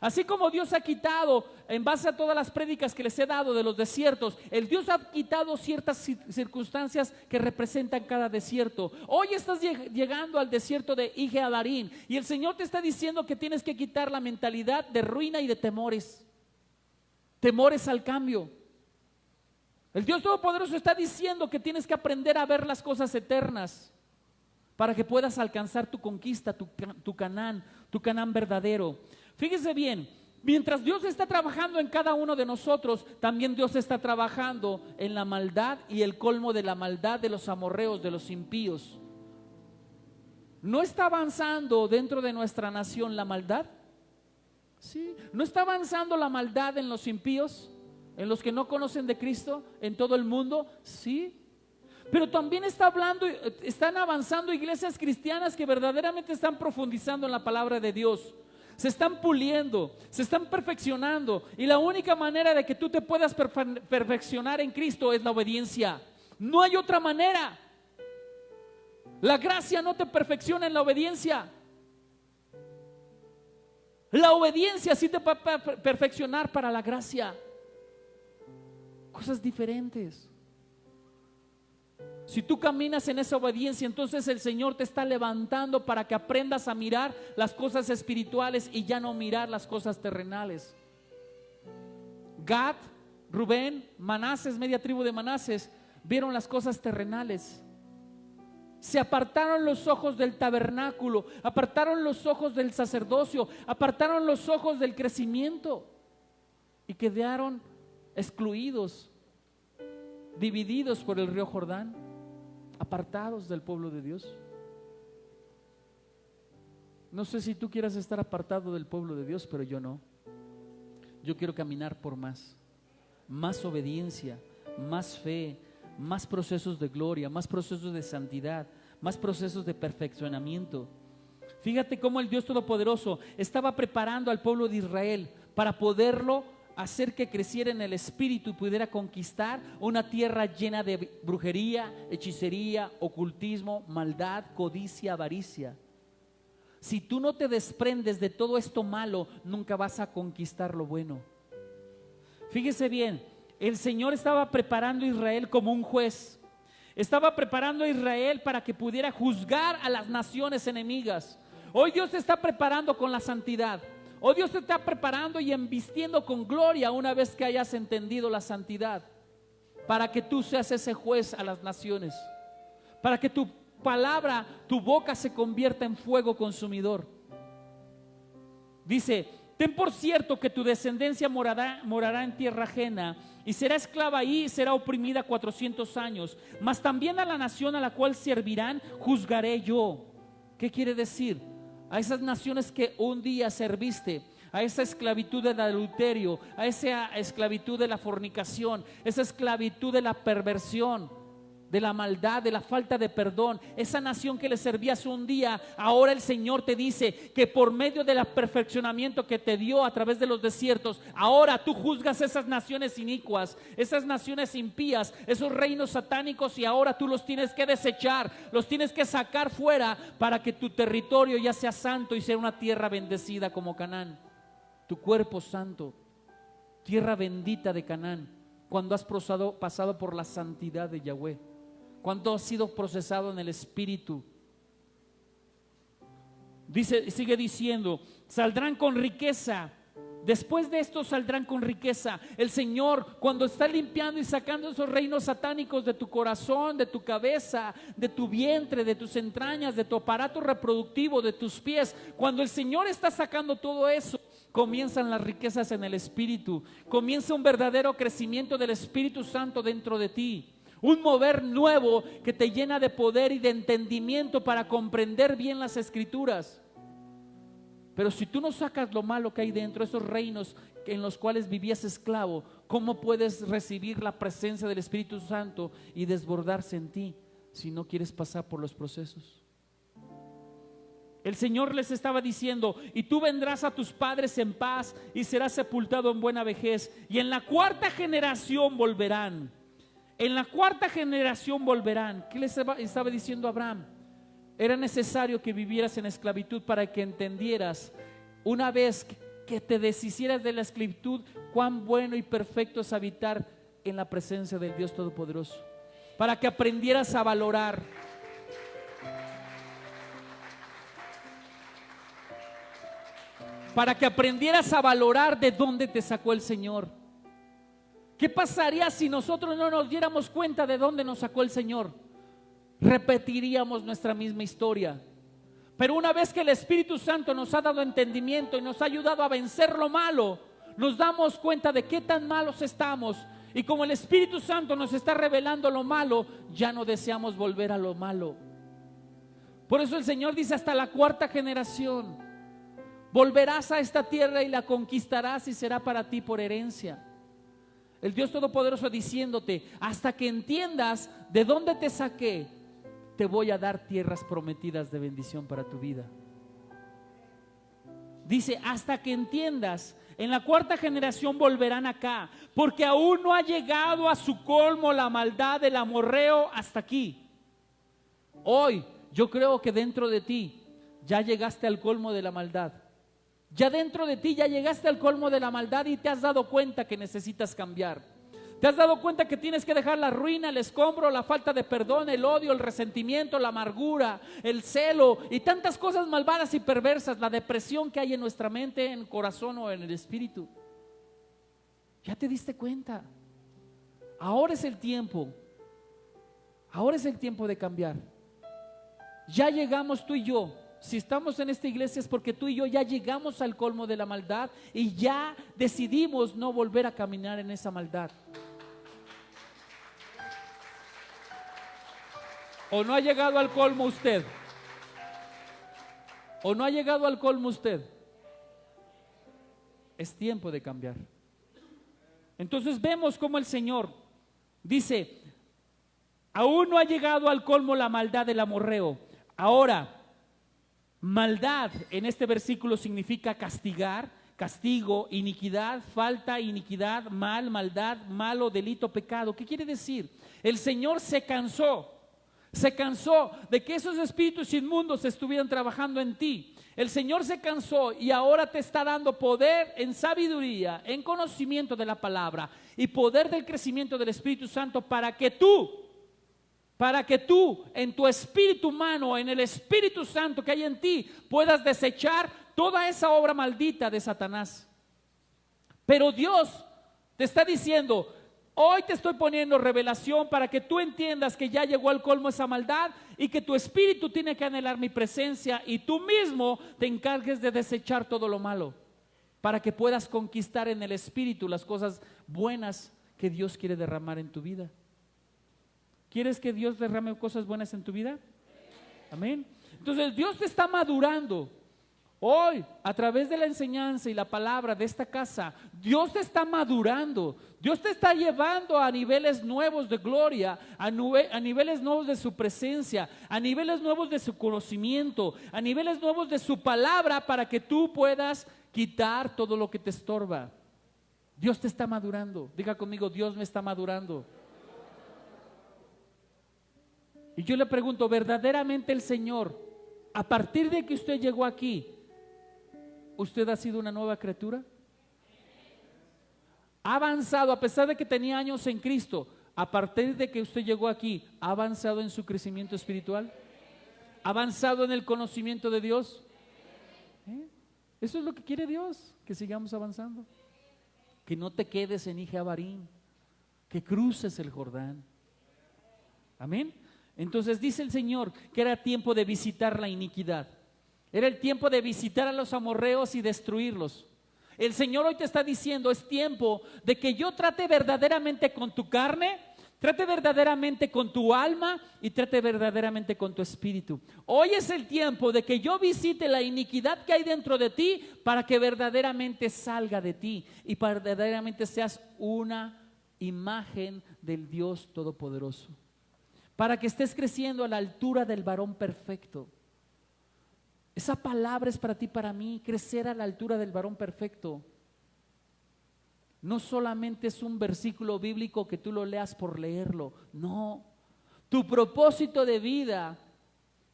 Así como Dios ha quitado, en base a todas las prédicas que les he dado de los desiertos, el Dios ha quitado ciertas circunstancias que representan cada desierto. Hoy estás llegando al desierto de Ije Adarín y el Señor te está diciendo que tienes que quitar la mentalidad de ruina y de temores. Temores al cambio. El Dios Todopoderoso está diciendo que tienes que aprender a ver las cosas eternas para que puedas alcanzar tu conquista, tu Canaán verdadero. Fíjese bien, mientras Dios está trabajando en cada uno de nosotros, también Dios está trabajando en la maldad y el colmo de la maldad de los amorreos, de los impíos. ¿No está avanzando dentro de nuestra nación la maldad? Sí. ¿No está avanzando la maldad en los impíos, en los que no conocen de Cristo, en todo el mundo? Sí. Pero también están avanzando iglesias cristianas que verdaderamente están profundizando en la palabra de Dios. Se están puliendo, se están perfeccionando. Y la única manera de que tú te puedas perfeccionar en Cristo es la obediencia. No hay otra manera. La gracia no te perfecciona en la obediencia. La obediencia sí te va a perfeccionar para la gracia. Cosas diferentes. Si tú caminas en esa obediencia, entonces el Señor te está levantando para que aprendas a mirar las cosas espirituales y ya no mirar las cosas terrenales. Gad, Rubén, Manases, media tribu de Manases, vieron las cosas terrenales. Se apartaron los ojos del tabernáculo, apartaron los ojos del sacerdocio, apartaron los ojos del crecimiento y quedaron excluidos, divididos por el río Jordán, apartados del pueblo de Dios. No sé si tú quieras estar apartado del pueblo de Dios, pero yo no. Yo quiero caminar por más obediencia, más fe, más procesos de gloria, más procesos de santidad, más procesos de perfeccionamiento. Fíjate cómo el Dios Todopoderoso estaba preparando al pueblo de Israel para poderlo hacer que creciera en el espíritu y pudiera conquistar una tierra llena de brujería, hechicería, ocultismo, maldad, codicia, avaricia. Si tú no te desprendes de todo esto malo, nunca vas a conquistar lo bueno. Fíjese bien, el Señor estaba preparando a Israel como un juez. Estaba preparando a Israel para que pudiera juzgar a las naciones enemigas. Hoy Dios te está preparando con la santidad. Hoy Dios te está preparando y embistiendo con gloria una vez que hayas entendido la santidad, para que tú seas ese juez a las naciones, para que tu palabra, tu boca se convierta en fuego consumidor. Dice: ten por cierto que tu descendencia morará en tierra ajena y será esclava ahí y será oprimida 400 años, mas también a la nación a la cual servirán juzgaré yo. ¿Qué quiere decir? A esas naciones que un día serviste, a esa esclavitud del adulterio, a esa esclavitud de la fornicación, esa esclavitud de la perversión, de la maldad, de la falta de perdón, esa nación que le servías un día, ahora el Señor te dice que por medio del perfeccionamiento que te dio a través de los desiertos, ahora tú juzgas esas naciones inicuas, esas naciones impías, esos reinos satánicos, y ahora tú los tienes que desechar, los tienes que sacar fuera para que tu territorio ya sea santo y sea una tierra bendecida como Canaán, tu cuerpo santo, tierra bendita de Canaán, cuando has pasado por la santidad de Yahweh, cuando has sido procesado en el Espíritu. Sigue diciendo: saldrán con riqueza. Después de esto saldrán con riqueza. El Señor, cuando está limpiando y sacando esos reinos satánicos de tu corazón, de tu cabeza, de tu vientre, de tus entrañas, de tu aparato reproductivo, de tus pies, cuando el Señor está sacando todo eso, comienzan las riquezas en el Espíritu. Comienza un verdadero crecimiento del Espíritu Santo dentro de ti. Un mover nuevo que te llena de poder y de entendimiento para comprender bien las Escrituras. Pero si tú no sacas lo malo que hay dentro, esos reinos en los cuales vivías esclavo, ¿cómo puedes recibir la presencia del Espíritu Santo y desbordarse en ti si no quieres pasar por los procesos? El Señor les estaba diciendo: y tú vendrás a tus padres en paz y serás sepultado en buena vejez, y en la cuarta generación volverán. en la cuarta generación volverán. ¿Qué les estaba diciendo Abraham? Era necesario que vivieras en esclavitud para que entendieras, una vez que te deshicieras de la esclavitud, cuán bueno y perfecto es habitar en la presencia del Dios Todopoderoso. Para que aprendieras a valorar. Para que aprendieras a valorar de dónde te sacó el Señor. ¿Qué pasaría si nosotros no nos diéramos cuenta de dónde nos sacó el Señor? Repetiríamos nuestra misma historia. Pero una vez que el Espíritu Santo nos ha dado entendimiento y nos ha ayudado a vencer lo malo, nos damos cuenta de qué tan malos estamos. Y como el Espíritu Santo nos está revelando lo malo, ya no deseamos volver a lo malo. Por eso el Señor dice: hasta la cuarta generación volverás a esta tierra y la conquistarás y será para ti por herencia. El Dios Todopoderoso diciéndote: hasta que entiendas de dónde te saqué, te voy a dar tierras prometidas de bendición para tu vida. Dice: hasta que entiendas. En la cuarta generación volverán acá, porque aún no ha llegado a su colmo la maldad del amorreo hasta aquí. Hoy yo creo que dentro de ti ya llegaste al colmo de la maldad. Ya dentro de ti ya llegaste al colmo de la maldad y te has dado cuenta que necesitas cambiar. Te has dado cuenta que tienes que dejar la ruina, el escombro, la falta de perdón, el odio, el resentimiento, la amargura, el celo y tantas cosas malvadas y perversas, la depresión que hay en nuestra mente, en el corazón o en el espíritu. Ya te diste cuenta. Ahora es el tiempo. Ahora es el tiempo de cambiar. Ya llegamos tú y yo. Si estamos en esta iglesia es porque tú y yo ya llegamos al colmo de la maldad y ya decidimos no volver a caminar en esa maldad. ¿O no ha llegado al colmo usted? ¿O no ha llegado al colmo usted? Es tiempo de cambiar. Entonces vemos cómo el Señor dice: aún no ha llegado al colmo la maldad del amorreo. Ahora, maldad en este versículo significa castigar, castigo, iniquidad, falta, iniquidad, mal, maldad, malo, delito, pecado. ¿Qué quiere decir? El Señor se cansó de que esos espíritus inmundos estuvieran trabajando en ti. El Señor se cansó y ahora te está dando poder en sabiduría, en conocimiento de la palabra y poder del crecimiento del Espíritu Santo para que tú en tu espíritu humano, en el Espíritu Santo que hay en ti, puedas desechar toda esa obra maldita de Satanás. Pero Dios te está diciendo: hoy te estoy poniendo revelación para que tú entiendas que ya llegó al colmo esa maldad y que tu espíritu tiene que anhelar mi presencia y tú mismo te encargues de desechar todo lo malo para que puedas conquistar en el espíritu las cosas buenas que Dios quiere derramar en tu vida. ¿Quieres que Dios derrame cosas buenas en tu vida? Amén. Entonces Dios te está madurando. Hoy, a través de la enseñanza y la palabra de esta casa, Dios te está madurando. Dios te está llevando a niveles nuevos de gloria, a niveles nuevos de su presencia, a niveles nuevos de su conocimiento, a niveles nuevos de su palabra para que tú puedas quitar todo lo que te estorba. Dios te está madurando. Diga conmigo: Dios me está madurando. Y yo le pregunto, ¿verdaderamente el Señor, a partir de que usted llegó aquí, usted ha sido una nueva criatura? ¿Ha avanzado a pesar de que tenía años en Cristo? A partir de que usted llegó aquí, ¿ha avanzado en su crecimiento espiritual? ¿Ha avanzado en el conocimiento de Dios? Eso es lo que quiere Dios, que sigamos avanzando. Que no te quedes en Ijeabarim, que cruces el Jordán. Amén. Entonces dice el Señor que era tiempo de visitar la iniquidad. Era el tiempo de visitar a los amorreos y destruirlos. El Señor hoy te está diciendo: es tiempo de que yo trate verdaderamente con tu carne, trate verdaderamente con tu alma y trate verdaderamente con tu espíritu. Hoy es el tiempo de que yo visite la iniquidad que hay dentro de ti para que verdaderamente salga de ti y para que verdaderamente seas una imagen del Dios Todopoderoso. Para que estés creciendo a la altura del varón perfecto. Esa palabra es para ti, para mí, crecer a la altura del varón perfecto. no solamente es un versículo bíblico que tú lo leas por leerlo, no. Tu propósito de vida,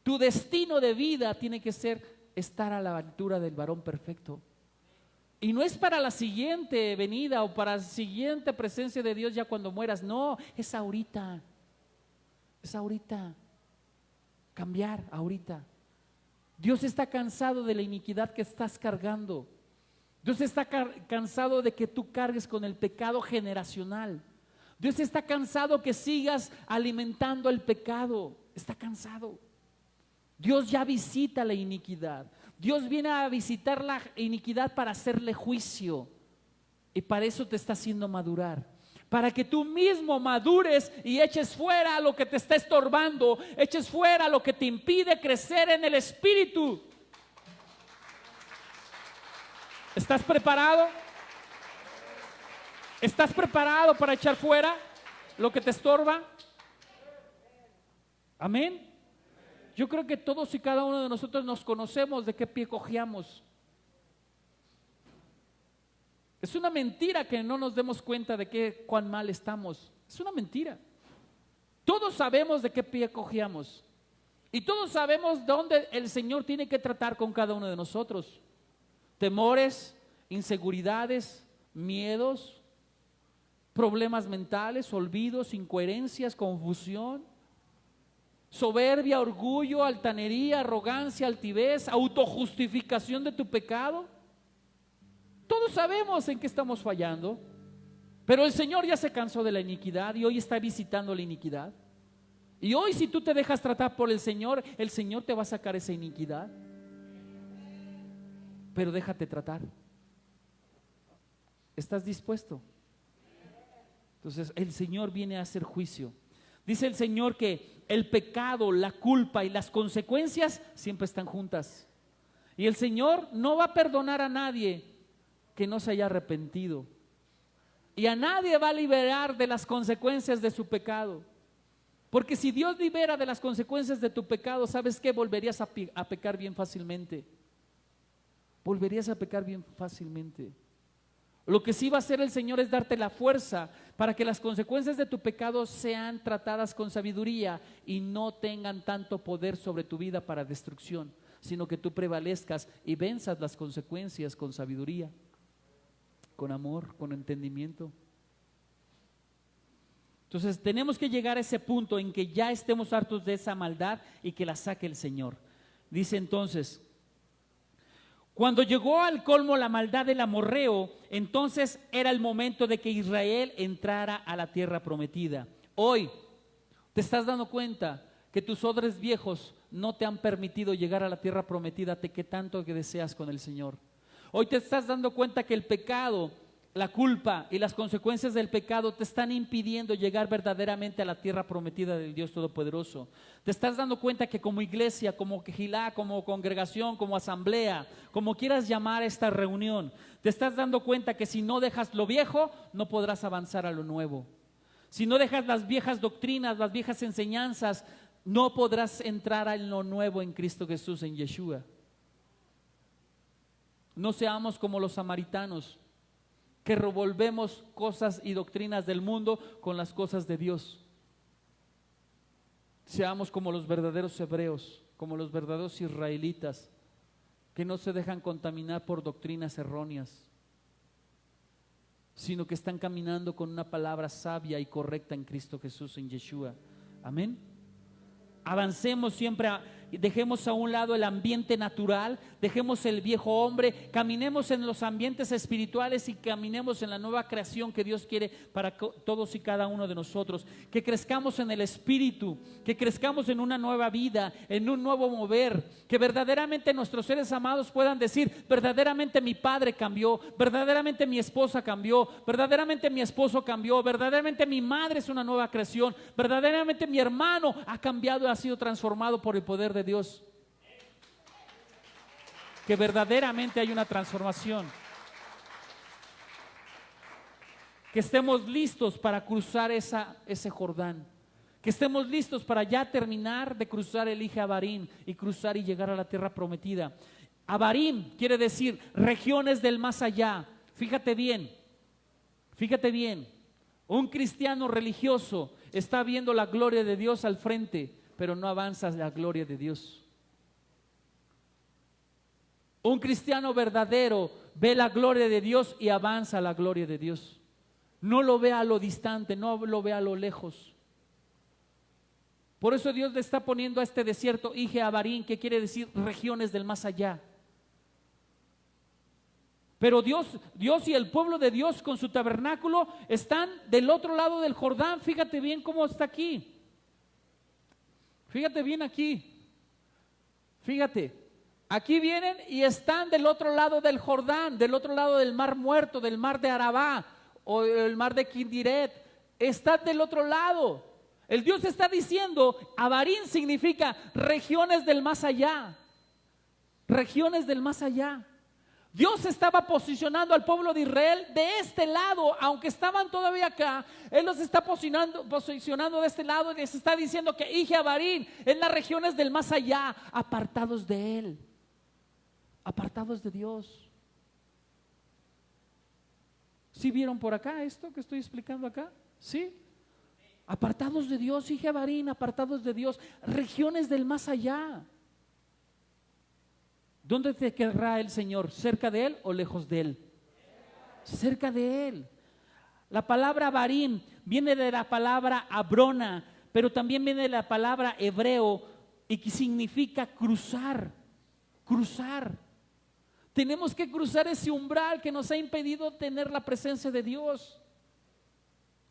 tu destino de vida tiene que ser estar a la altura del varón perfecto. Y no es para la siguiente venida o para la siguiente presencia de Dios ya cuando mueras, no, es ahorita. Es ahorita. Cambiar ahorita. Dios está cansado de la iniquidad que estás cargando. Dios está cansado de que tú cargues con el pecado generacional. Dios está cansado que sigas alimentando el pecado. Está cansado. Dios ya visita la iniquidad. Dios viene a visitar la iniquidad para hacerle juicio. Y para eso te está haciendo madurar. Para que tú mismo madures y eches fuera lo que te está estorbando. Eches fuera lo que te impide crecer en el Espíritu. ¿Estás preparado? ¿Estás preparado para echar fuera lo que te estorba? Amén. Yo creo que todos y cada uno de nosotros nos conocemos de qué pie cojeamos. Es una mentira que no nos demos cuenta de cuán mal estamos. Es una mentira. Todos sabemos de qué pie cojeamos. Y todos sabemos dónde el Señor tiene que tratar con cada uno de nosotros. Temores, inseguridades, miedos, problemas mentales, olvidos, incoherencias, confusión, soberbia, orgullo, altanería, arrogancia, altivez, autojustificación de tu pecado. Todos sabemos en qué estamos fallando, pero el Señor ya se cansó de la iniquidad y hoy está visitando la iniquidad. Y hoy, si tú te dejas tratar por el Señor te va a sacar esa iniquidad. Pero déjate tratar. ¿Estás dispuesto? Entonces el Señor viene a hacer juicio. Dice el Señor que el pecado, la culpa y las consecuencias siempre están juntas. Y el Señor no va a perdonar a nadie que no se haya arrepentido. Y a nadie va a liberar de las consecuencias de su pecado. Porque si Dios libera de las consecuencias de tu pecado, ¿sabes qué? Volverías a pecar bien fácilmente. Volverías a pecar bien fácilmente. Lo que sí va a hacer el Señor es darte la fuerza para que las consecuencias de tu pecado sean tratadas con sabiduría y no tengan tanto poder sobre tu vida para destrucción, sino que tú prevalezcas y venzas las consecuencias con sabiduría, con amor, con entendimiento. Entonces tenemos que llegar a ese punto en que ya estemos hartos de esa maldad y que la saque el Señor. Dice entonces: cuando llegó al colmo la maldad del amorreo, entonces era el momento de que Israel entrara a la tierra prometida. Hoy te estás dando cuenta que tus odres viejos no te han permitido llegar a la tierra prometida que tanto que deseas con el Señor. Hoy te estás dando cuenta que el pecado, la culpa y las consecuencias del pecado te están impidiendo llegar verdaderamente a la tierra prometida del Dios Todopoderoso. Te estás dando cuenta que como iglesia, como quejilá, como congregación, como asamblea, como quieras llamar esta reunión, te estás dando cuenta que si no dejas lo viejo, no podrás avanzar a lo nuevo. Si no dejas las viejas doctrinas, las viejas enseñanzas, no podrás entrar en lo nuevo en Cristo Jesús, en Yeshua. No seamos como los samaritanos, que revolvemos cosas y doctrinas del mundo con las cosas de Dios. Seamos como los verdaderos hebreos, como los verdaderos israelitas, que no se dejan contaminar por doctrinas erróneas, sino que están caminando con una palabra sabia y correcta en Cristo Jesús, en Yeshua. Amén. Avancemos siempre, dejemos a un lado el ambiente natural, dejemos el viejo hombre, caminemos en los ambientes espirituales y caminemos en la nueva creación que Dios quiere para todos y cada uno de nosotros. Que crezcamos en el Espíritu, que crezcamos en una nueva vida, en un nuevo mover, que verdaderamente nuestros seres amados puedan decir: verdaderamente mi padre cambió, verdaderamente mi esposa cambió, verdaderamente mi esposo cambió, verdaderamente mi madre es una nueva creación, verdaderamente mi hermano ha cambiado, ha sido transformado por el poder de Dios. Que verdaderamente hay una transformación. Que estemos listos para cruzar ese Jordán. Que estemos listos para ya terminar de cruzar el Ije Abarim y cruzar y llegar a la tierra prometida. Abarim quiere decir regiones del más allá. Fíjate bien, Fíjate bien, un cristiano religioso está viendo la gloria de Dios al frente, pero no avanza la gloria de Dios. Un cristiano verdadero ve la gloria de Dios y avanza la gloria de Dios. No lo ve a lo distante, no lo ve a lo lejos. Por eso Dios le está poniendo a este desierto Ije Abarim, que quiere decir regiones del más allá. Pero Dios y el pueblo de Dios con su tabernáculo están del otro lado del Jordán. Fíjate bien cómo está aquí. Fíjate bien aquí. Fíjate, aquí vienen y están del otro lado del Jordán, del otro lado del mar muerto, del mar de Arabá o el mar de Kindiret. Están del otro lado. El Dios está diciendo, Abarim significa regiones del más allá. Regiones del más allá. Dios estaba posicionando al pueblo de Israel de este lado, aunque estaban todavía acá. Él los está posicionando de este lado y les está diciendo que Ije Abarim en las regiones del más allá, apartados de Él, apartados de Dios. ¿Sí vieron por acá esto que estoy explicando acá? ¿Sí? Apartados de Dios, Ije Abarim, apartados de Dios, regiones del más allá. ¿Dónde te querrá el Señor? ¿Cerca de Él o lejos de Él? Cerca de Él. La palabra Abarim viene de la palabra Abrona, pero también viene de la palabra hebreo y que significa cruzar, cruzar. Tenemos que cruzar ese umbral que nos ha impedido tener la presencia de Dios.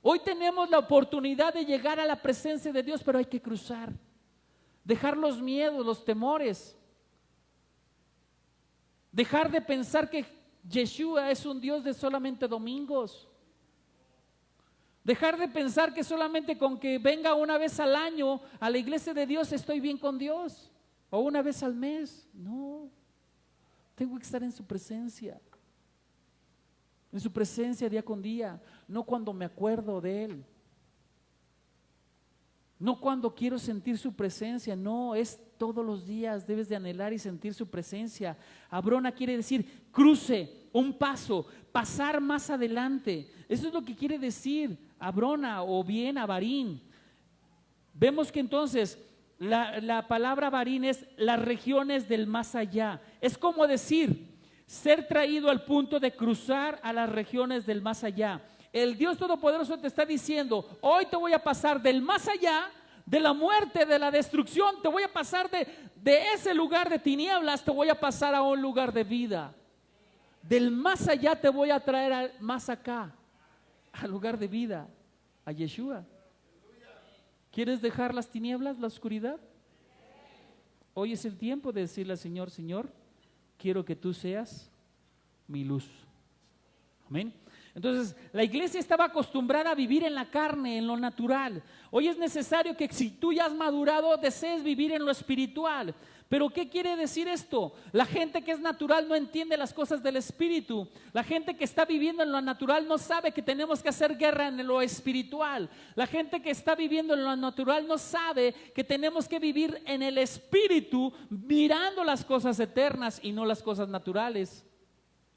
Hoy tenemos la oportunidad de llegar a la presencia de Dios, pero hay que cruzar, dejar los miedos, los temores. Dejar de pensar que Yeshua es un Dios de solamente domingos. Dejar de pensar que solamente con que venga una vez al año a la iglesia de Dios estoy bien con Dios. O una vez al mes. No. Tengo que estar en su presencia. En su presencia día con día. No cuando me acuerdo de Él. No cuando quiero sentir su presencia, no, es todos los días, debes de anhelar y sentir su presencia. Abrona quiere decir cruce, un paso, pasar más adelante. Eso es lo que quiere decir Abrona o bien Abarim. Vemos que entonces la palabra Abarim es las regiones del más allá. Es como decir, ser traído al punto de cruzar a las regiones del más allá. El Dios Todopoderoso te está diciendo, hoy te voy a pasar del más allá, de la muerte, de la destrucción, te voy a pasar de ese lugar de tinieblas, te voy a pasar a un lugar de vida. Del más allá te voy a traer más acá, al lugar de vida, a Yeshua. ¿Quieres dejar las tinieblas, la oscuridad? Hoy es el tiempo de decirle al Señor, Señor, quiero que tú seas mi luz. Amén. Entonces, la iglesia estaba acostumbrada a vivir en la carne, en lo natural. Hoy es necesario que si tú ya has madurado, desees vivir en lo espiritual. Pero ¿qué quiere decir esto? La gente que es natural no entiende las cosas del espíritu. La gente que está viviendo en lo natural no sabe que tenemos que hacer guerra en lo espiritual. La gente que está viviendo en lo natural no sabe que tenemos que vivir en el espíritu, mirando las cosas eternas y no las cosas naturales.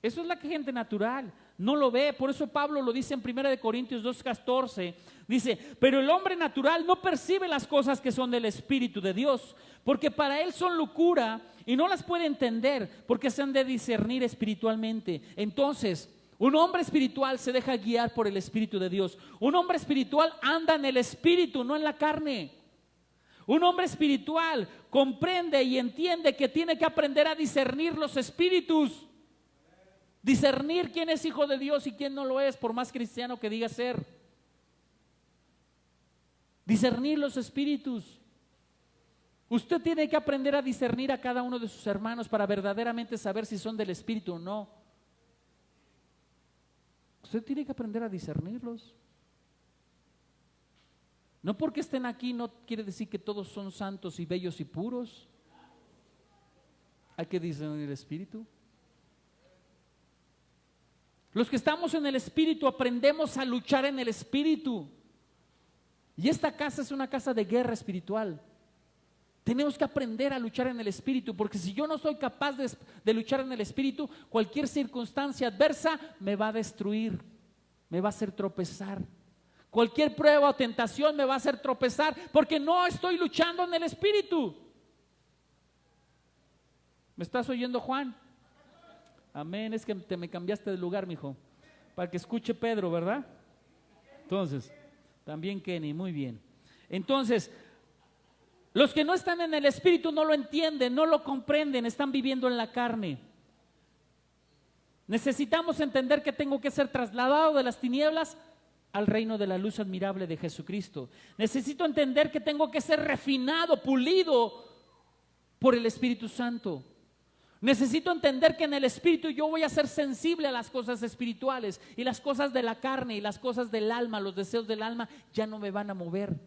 Eso es la gente natural. No lo ve, por eso Pablo lo dice en 1 Corintios 2:14, dice, pero el hombre natural no percibe las cosas que son del Espíritu de Dios, porque para él son locura y no las puede entender, porque se han de discernir espiritualmente. Entonces, un hombre espiritual se deja guiar por el Espíritu de Dios. Un hombre espiritual anda en el Espíritu, no en la carne. Un hombre espiritual comprende y entiende que tiene que aprender a discernir los espíritus. Discernir quién es hijo de Dios y quién no lo es, por más cristiano que diga ser. Discernir los espíritus. Usted tiene que aprender a discernir a cada uno de sus hermanos para verdaderamente saber si son del espíritu o no. Usted tiene que aprender a discernirlos. No porque estén aquí no quiere decir que todos son santos y bellos y puros. Hay que discernir el espíritu. Los que estamos en el Espíritu aprendemos a luchar en el Espíritu. Y esta casa es una casa de guerra espiritual. Tenemos que aprender a luchar en el Espíritu, porque si yo no soy capaz de luchar en el Espíritu, cualquier circunstancia adversa me va a destruir. me va a hacer tropezar. Cualquier prueba o tentación me va a hacer tropezar porque no estoy luchando en el espíritu. ¿Me estás oyendo, Juan? Amén, es que me cambiaste de lugar, mijo, para que escuche Pedro, ¿verdad? Entonces, también Kenny, muy bien. Entonces, los que no están en el espíritu no lo entienden, no lo comprenden, están viviendo en la carne. Necesitamos entender que tengo que ser trasladado de las tinieblas al reino de la luz admirable de Jesucristo. Necesito entender que tengo que ser refinado, pulido por el Espíritu Santo. Necesito entender que en el espíritu yo voy a ser sensible a las cosas espirituales, y las cosas de la carne y las cosas del alma, los deseos del alma ya no me van a mover.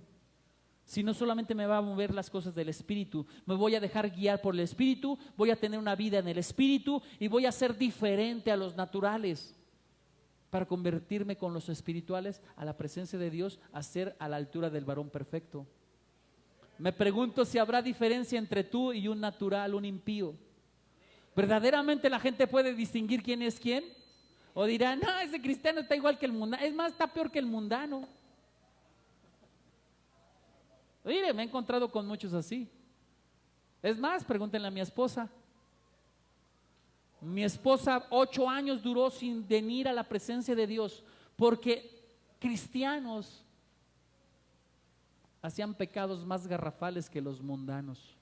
Sino solamente me va a mover las cosas del espíritu. Me voy a dejar guiar por el espíritu, voy a tener una vida en el espíritu y voy a ser diferente a los naturales para convertirme con los espirituales a la presencia de Dios, a ser a la altura del varón perfecto. Me pregunto si habrá diferencia entre tú y un natural, un impío. ¿Verdaderamente la gente puede distinguir quién es quién? ¿O dirán, no, ese cristiano está igual que el mundano? Es más, está peor que el mundano. Mire, me he encontrado con muchos así. Es más, pregúntenle a mi esposa. Mi esposa 8 años duró sin venir a la presencia de Dios porque cristianos hacían pecados más garrafales que los mundanos.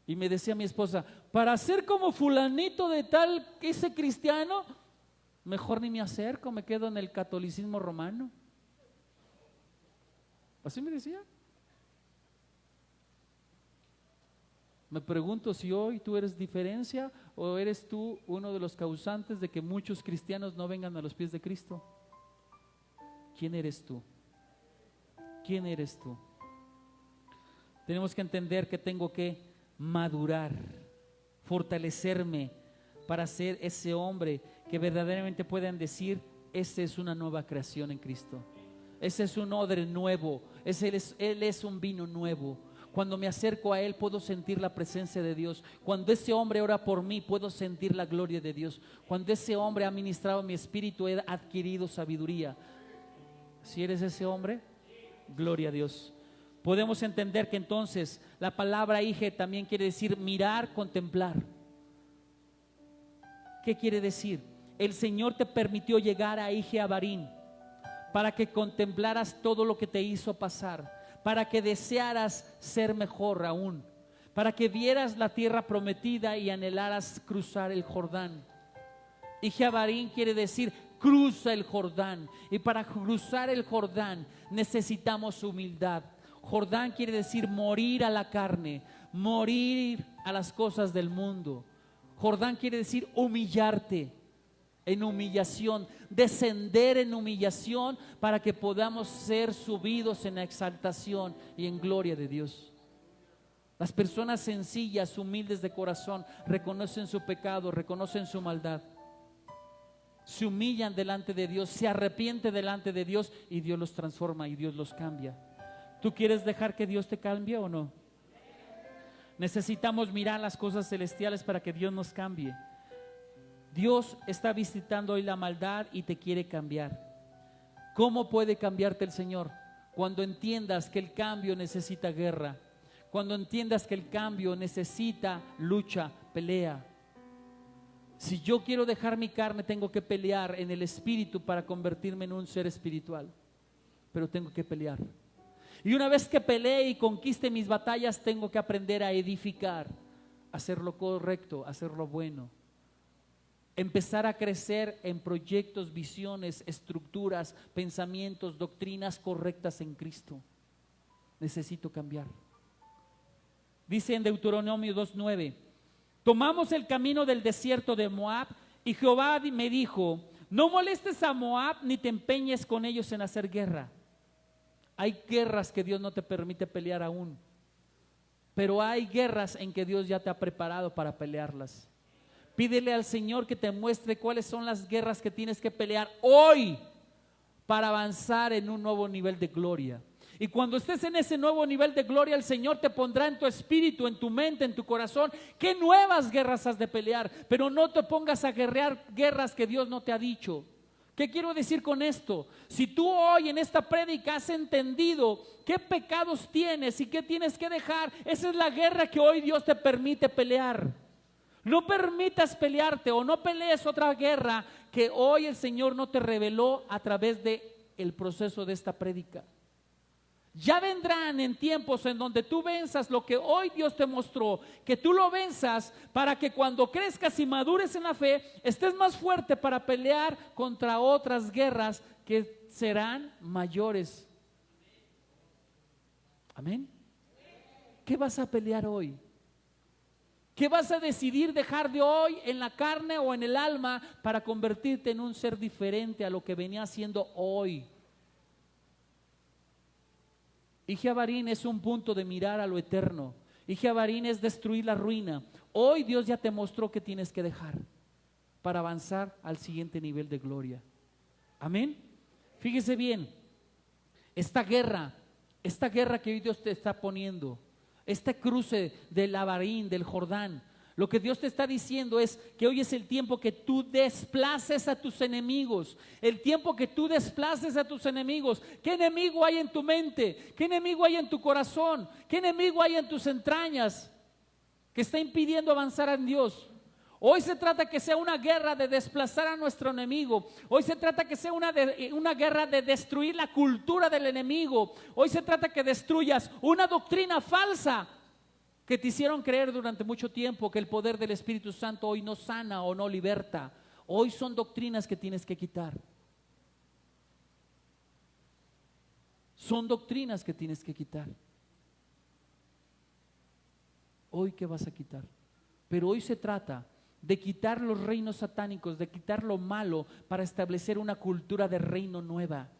Y me decía mi esposa, para ser como fulanito de tal, ese cristiano, mejor ni me acerco, me quedo en el catolicismo romano. Así me decía. Me pregunto si hoy tú eres diferencia o eres tú uno de los causantes de que muchos cristianos no vengan a los pies de Cristo. ¿Quién eres tú? ¿Quién eres tú? Tenemos que entender que tengo que madurar, fortalecerme para ser ese hombre que verdaderamente puedan decir, esa es una nueva creación en Cristo. Ese es un odre nuevo, Él es un vino nuevo. Cuando me acerco a Él puedo sentir la presencia de Dios. Cuando ese hombre ora por mí puedo sentir la gloria de Dios. Cuando ese hombre ha ministrado mi espíritu he adquirido sabiduría. Si eres ese hombre, gloria a Dios. Podemos entender que entonces la palabra hije también quiere decir mirar, contemplar. ¿Qué quiere decir? El Señor te permitió llegar a Hije Abarín para que contemplaras todo lo que te hizo pasar, para que desearas ser mejor aún, para que vieras la tierra prometida y anhelaras cruzar el Jordán. Hije Abarín quiere decir cruza el Jordán, y para cruzar el Jordán necesitamos humildad. Jordán quiere decir morir a la carne, morir a las cosas del mundo. Jordán quiere decir humillarte en humillación, descender en humillación para que podamos ser subidos en exaltación y en gloria de Dios. Las personas sencillas, humildes de corazón, reconocen su pecado, reconocen su maldad, se humillan delante de Dios, se arrepienten delante de Dios y Dios los transforma y Dios los cambia. ¿Tú quieres dejar que Dios te cambie o no? Necesitamos mirar las cosas celestiales para que Dios nos cambie. Dios está visitando hoy la maldad y te quiere cambiar. ¿Cómo puede cambiarte el Señor? Cuando entiendas que el cambio necesita guerra, cuando entiendas que el cambio necesita lucha, pelea. Si yo quiero dejar mi carne, tengo que pelear en el espíritu para convertirme en un ser espiritual, pero tengo que pelear. Y una vez que pelee y conquiste mis batallas, tengo que aprender a edificar, hacer lo correcto, hacer lo bueno. Empezar a crecer en proyectos, visiones, estructuras, pensamientos, doctrinas correctas en Cristo. Necesito cambiar. Dice en Deuteronomio 2:9, tomamos el camino del desierto de Moab y Jehová me dijo, no molestes a Moab ni te empeñes con ellos en hacer guerra. Hay guerras que Dios no te permite pelear aún, pero hay guerras en que Dios ya te ha preparado para pelearlas. Pídele al Señor que te muestre cuáles son las guerras que tienes que pelear hoy para avanzar en un nuevo nivel de gloria. Y cuando estés en ese nuevo nivel de gloria, el Señor te pondrá en tu espíritu, en tu mente, en tu corazón, qué nuevas guerras has de pelear. Pero no te pongas a guerrear guerras que Dios no te ha dicho, ¿Qué quiero decir con esto? Si tú hoy en esta prédica has entendido qué pecados tienes y qué tienes que dejar, esa es la guerra que hoy Dios te permite pelear. No permitas pelearte o no pelees otra guerra que hoy el Señor no te reveló a través del proceso de esta prédica. Ya vendrán en tiempos en donde tú venzas lo que hoy Dios te mostró, que tú lo venzas para que cuando crezcas y madures en la fe, estés más fuerte para pelear contra otras guerras que serán mayores. Amén. ¿Qué vas a pelear hoy? ¿Qué vas a decidir dejar de hoy en la carne o en el alma para convertirte en un ser diferente a lo que venía siendo hoy? Ijeabarín es un punto de mirar a lo eterno. Ijeabarín es destruir la ruina. Hoy Dios ya te mostró que tienes que dejar para avanzar al siguiente nivel de gloria. Amén. Fíjese bien, esta guerra que hoy Dios te está poniendo, este cruce del Abarín, del Jordán, lo que Dios te está diciendo es que hoy es el tiempo que tú desplaces a tus enemigos. El tiempo que tú desplaces a tus enemigos. ¿Qué enemigo hay en tu mente? ¿Qué enemigo hay en tu corazón? ¿Qué enemigo hay en tus entrañas que está impidiendo avanzar en Dios? Hoy se trata que sea una guerra de desplazar a nuestro enemigo. Hoy se trata que sea una guerra de destruir la cultura del enemigo. Hoy se trata que destruyas una doctrina falsa que te hicieron creer durante mucho tiempo que el poder del Espíritu Santo hoy no sana o no liberta. Hoy son doctrinas que tienes que quitar. Son doctrinas que tienes que quitar. Hoy, ¿qué vas a quitar? Pero hoy se trata de quitar los reinos satánicos, de quitar lo malo para establecer una cultura de reino nueva.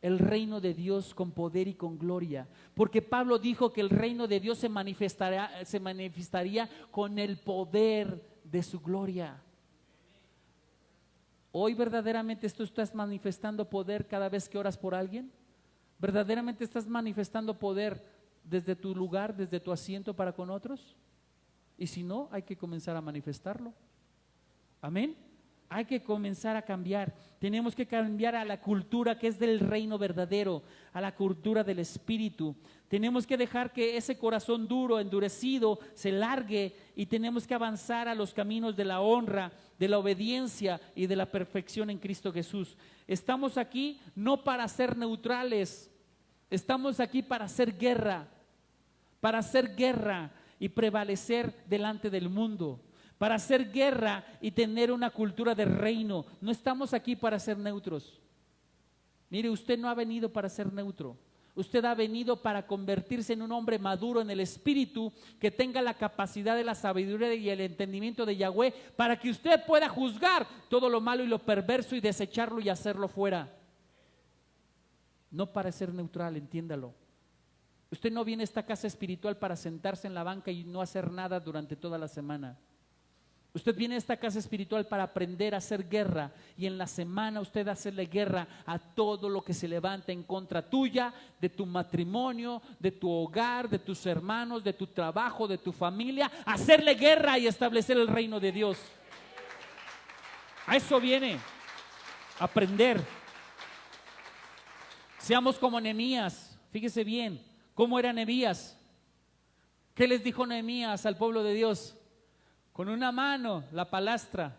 El reino de Dios con poder y con gloria, porque Pablo dijo que el reino de Dios se manifestaría con el poder de su gloria. Hoy verdaderamente tú estás manifestando poder cada vez que oras por alguien. ¿Verdaderamente estás manifestando poder desde tu lugar, desde tu asiento para con otros? Y si no, hay que comenzar a manifestarlo. Amén. Hay que comenzar a cambiar. Tenemos que cambiar a la cultura que es del reino verdadero, a la cultura del Espíritu. Tenemos que dejar que ese corazón duro, endurecido, se largue y tenemos que avanzar a los caminos de la honra, de la obediencia y de la perfección en Cristo Jesús. Estamos aquí no para ser neutrales, estamos aquí para hacer guerra y prevalecer delante del mundo. Para hacer guerra y tener una cultura de reino. No estamos aquí para ser neutros. Mire, usted no ha venido para ser neutro. Usted ha venido para convertirse en un hombre maduro en el Espíritu, que tenga la capacidad de la sabiduría y el entendimiento de Yahweh, para que usted pueda juzgar todo lo malo y lo perverso y desecharlo y hacerlo fuera. No para ser neutral, entiéndalo. Usted no viene a esta casa espiritual para sentarse en la banca y no hacer nada durante toda la semana. Usted viene a esta casa espiritual para aprender a hacer guerra, y en la semana usted hacerle guerra a todo lo que se levanta en contra tuya, de tu matrimonio, de tu hogar, de tus hermanos, de tu trabajo, de tu familia. Hacerle guerra y establecer el reino de Dios. A eso viene, aprender. Seamos como Nehemías. Fíjese bien, ¿cómo era Nehemías? ¿Qué les dijo Nehemías al pueblo de Dios? Con una mano la palastra,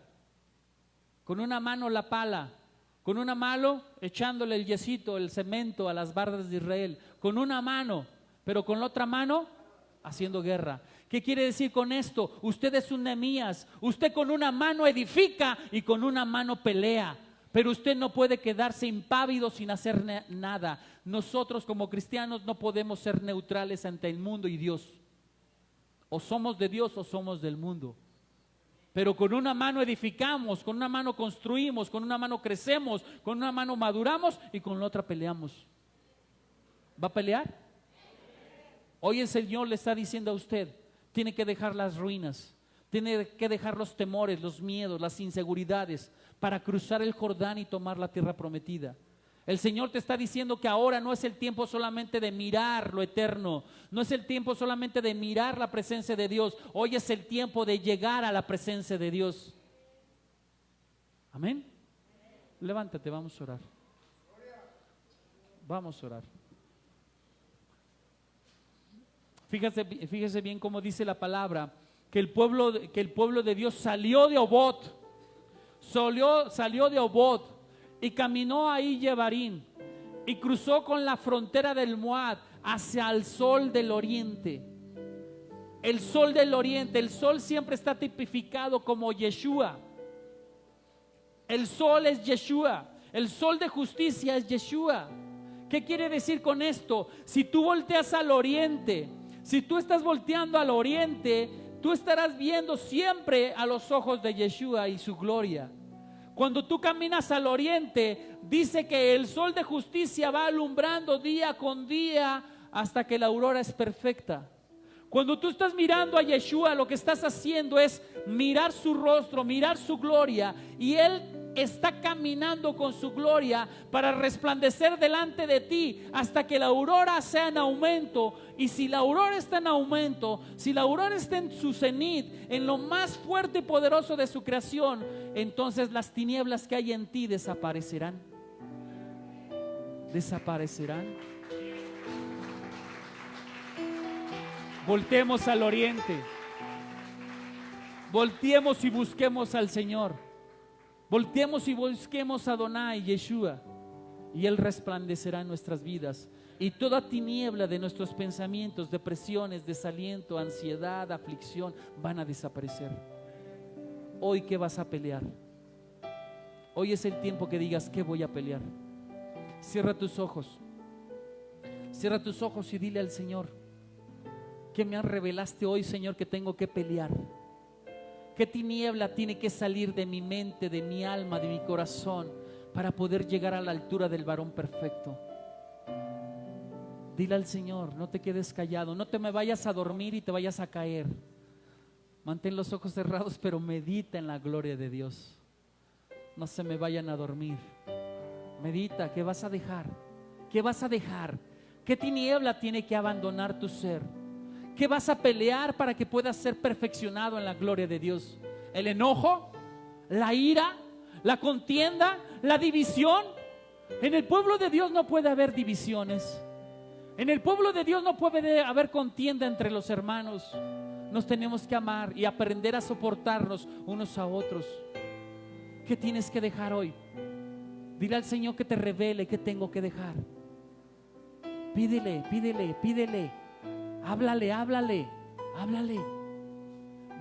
con una mano la pala, con una mano echándole el yesito, el cemento a las bardas de Israel, con una mano, pero con la otra mano haciendo guerra. ¿Qué quiere decir con esto? Usted es un Nehemías, usted con una mano edifica y con una mano pelea, pero usted no puede quedarse impávido sin hacer nada. Nosotros como cristianos no podemos ser neutrales ante el mundo y Dios. O somos de Dios o somos del mundo. Pero con una mano edificamos, con una mano construimos, con una mano crecemos, con una mano maduramos y con la otra peleamos. ¿Va a pelear? Hoy el Señor le está diciendo a usted, tiene que dejar las ruinas, tiene que dejar los temores, los miedos, las inseguridades para cruzar el Jordán y tomar la tierra prometida. El Señor te está diciendo que ahora no es el tiempo solamente de mirar lo eterno, no es el tiempo solamente de mirar la presencia de Dios, hoy es el tiempo de llegar a la presencia de Dios. Amén. Levántate, vamos a orar. Vamos a orar. Fíjese bien cómo dice la palabra, que el pueblo de Dios salió de Obot, salió de Obot y caminó ahí Jebarim y cruzó con la frontera del Moab hacia el sol del oriente. El sol del oriente, el sol siempre está tipificado como Yeshua. El sol es Yeshua, el sol de justicia es Yeshua. ¿Qué quiere decir con esto? Si tú volteas al oriente, si tú estás volteando al oriente, tú estarás viendo siempre a los ojos de Yeshua y su gloria. Cuando tú caminas al oriente, dice que el sol de justicia va alumbrando día con día hasta que la aurora es perfecta. Cuando tú estás mirando a Yeshua, lo que estás haciendo es mirar su rostro, mirar su gloria, y Él está caminando con su gloria para resplandecer delante de ti hasta que la aurora sea en aumento. Y si la aurora está en aumento, si la aurora está en su cenit, en lo más fuerte y poderoso de su creación, entonces las tinieblas que hay en ti desaparecerán. Desaparecerán. Voltemos al oriente. Volteemos y busquemos al Señor. Volteemos y busquemos a Adonai, Yeshua, y Él resplandecerá en nuestras vidas. Y toda tiniebla de nuestros pensamientos, depresiones, desaliento, ansiedad, aflicción, van a desaparecer. Hoy, ¿qué vas a pelear? Hoy es el tiempo que digas, ¿qué voy a pelear? Cierra tus ojos. Cierra tus ojos y dile al Señor, ¿qué me revelaste hoy, Señor, que tengo que pelear? ¿Qué tiniebla tiene que salir de mi mente, de mi alma, de mi corazón, para poder llegar a la altura del varón perfecto? Dile al Señor, no te quedes callado, no te me vayas a dormir y te vayas a caer. Mantén los ojos cerrados, pero medita en la gloria de Dios. No se me vayan a dormir. Medita, ¿qué vas a dejar? ¿Qué vas a dejar? ¿Qué tiniebla tiene que abandonar tu ser? ¿Qué vas a pelear para que puedas ser perfeccionado en la gloria de Dios? ¿El enojo? ¿La ira? ¿La contienda? ¿La división? En el pueblo de Dios no puede haber divisiones. En el pueblo de Dios no puede haber contienda entre los hermanos. Nos tenemos que amar y aprender a soportarnos unos a otros. ¿Qué tienes que dejar hoy? Dile al Señor que te revele qué tengo que dejar. Pídele, pídele, pídele. Háblale, háblale, háblale.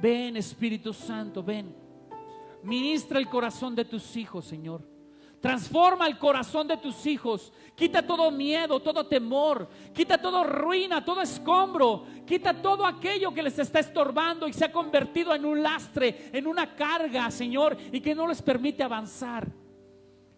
Ven, Espíritu Santo, ven. Ministra el corazón de tus hijos, Señor. Transforma el corazón de tus hijos. Quita todo miedo, todo temor. Quita toda ruina, todo escombro. Quita todo aquello que les está estorbando y se ha convertido en un lastre, en una carga, Señor, y que no les permite avanzar.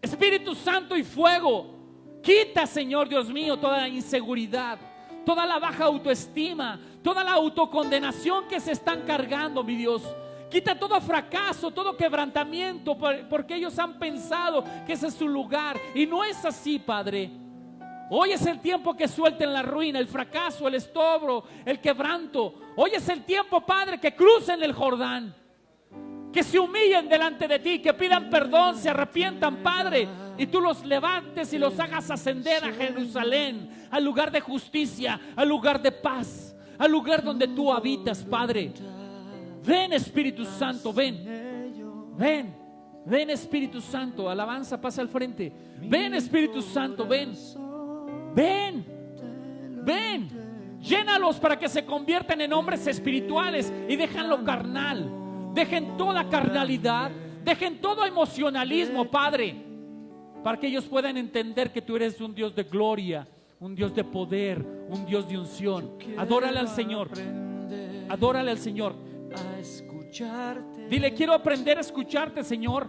Espíritu Santo y fuego. Quita, Señor Dios mío, toda la inseguridad, toda la baja autoestima, toda la autocondenación que se están cargando, mi Dios. Quita todo fracaso, todo quebrantamiento, porque ellos han pensado que ese es su lugar y no es así, Padre. Hoy es el tiempo que suelten la ruina, el fracaso, el estorbo, el quebranto. Hoy es el tiempo, Padre, que crucen el Jordán, que se humillen delante de ti, que pidan perdón, se arrepientan, Padre, y tú los levantes y los hagas ascender a Jerusalén, al lugar de justicia, al lugar de paz, al lugar donde tú habitas, Padre. Ven, Espíritu Santo, ven. Ven, ven, Espíritu Santo. Alabanza, pasa al frente. Ven, Espíritu Santo, ven. Ven, ven. Llénalos para que se conviertan en hombres espirituales y dejen lo carnal. Dejen toda carnalidad, dejen todo emocionalismo, Padre, para que ellos puedan entender que tú eres un Dios de gloria, un Dios de poder, un Dios de unción. Adórale al Señor. Adórale al Señor. Dile, quiero aprender a escucharte, Señor.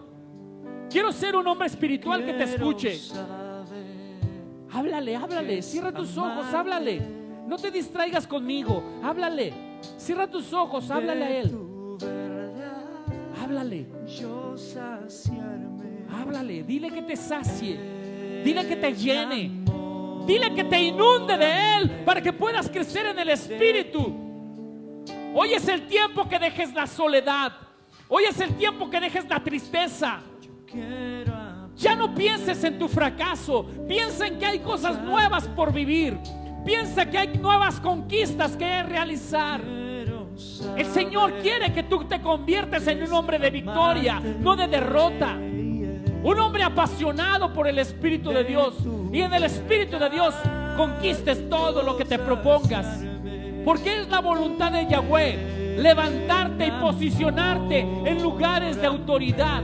Quiero ser un hombre espiritual que te escuche. Háblale, háblale. Cierra tus ojos, háblale. No te distraigas conmigo. Háblale. Cierra tus ojos, háblale a Él. Háblale. Háblale. Dile que te sacie. Dile que te llene. Dile que te inunde de Él para que puedas crecer en el Espíritu. Hoy es el tiempo que dejes la soledad. Hoy es el tiempo que dejes la tristeza. Ya no pienses en tu fracaso. Piensa en que hay cosas nuevas por vivir. Piensa que hay nuevas conquistas que realizar. El Señor quiere que tú te conviertas en un hombre de victoria, no de derrota. Un hombre apasionado por el Espíritu de Dios. Y en el Espíritu de Dios conquistes todo lo que te propongas. Porque es la voluntad de Yahweh levantarte y posicionarte en lugares de autoridad.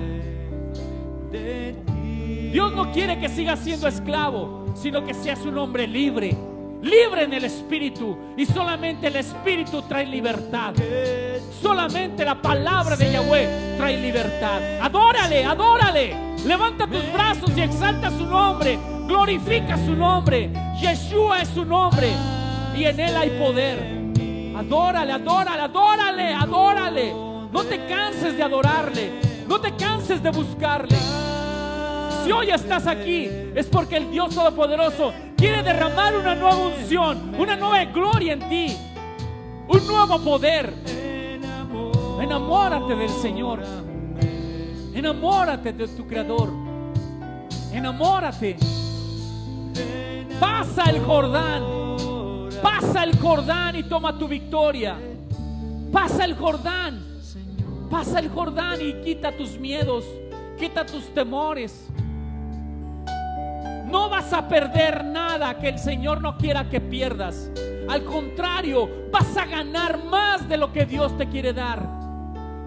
Dios no quiere que sigas siendo esclavo, sino que seas un hombre libre. Libre en el Espíritu. Y solamente el Espíritu trae libertad. Solamente la palabra de Yahweh trae libertad. Adórale, adórale. Levanta tus brazos y exalta su nombre. Glorifica su nombre. Yeshua es su nombre y en él hay poder. Adórale, adórale, adórale, adórale. No te canses de adorarle. No te canses de buscarle. Si hoy estás aquí, es porque el Dios Todopoderoso quiere derramar una nueva unción, una nueva gloria en ti, un nuevo poder. Enamórate del Señor. Enamórate de tu Creador. Enamórate. Pasa el Jordán. Pasa el Jordán y toma tu victoria. Pasa el Jordán. Pasa el Jordán y quita tus miedos. Quita tus temores. No vas a perder nada que el Señor no quiera que pierdas. Al contrario, vas a ganar más de lo que Dios te quiere dar.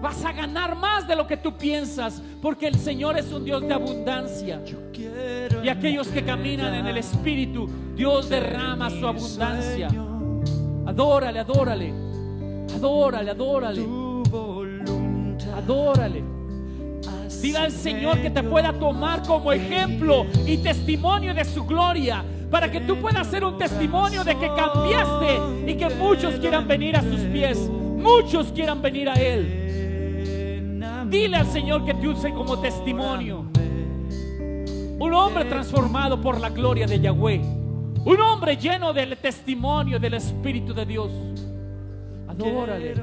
Vas a ganar más de lo que tú piensas, porque el Señor es un Dios de abundancia. Y aquellos que caminan en el Espíritu, Dios derrama su abundancia. Adórale, adórale. Adórale, adórale. Adórale. Dile al Señor que te pueda tomar como ejemplo y testimonio de su gloria, para que tú puedas ser un testimonio de que cambiaste y que muchos quieran venir a sus pies, muchos quieran venir a Él. Dile al Señor que te use como testimonio. Un hombre transformado por la gloria de Yahweh, un hombre lleno del testimonio del Espíritu de Dios. Adórale,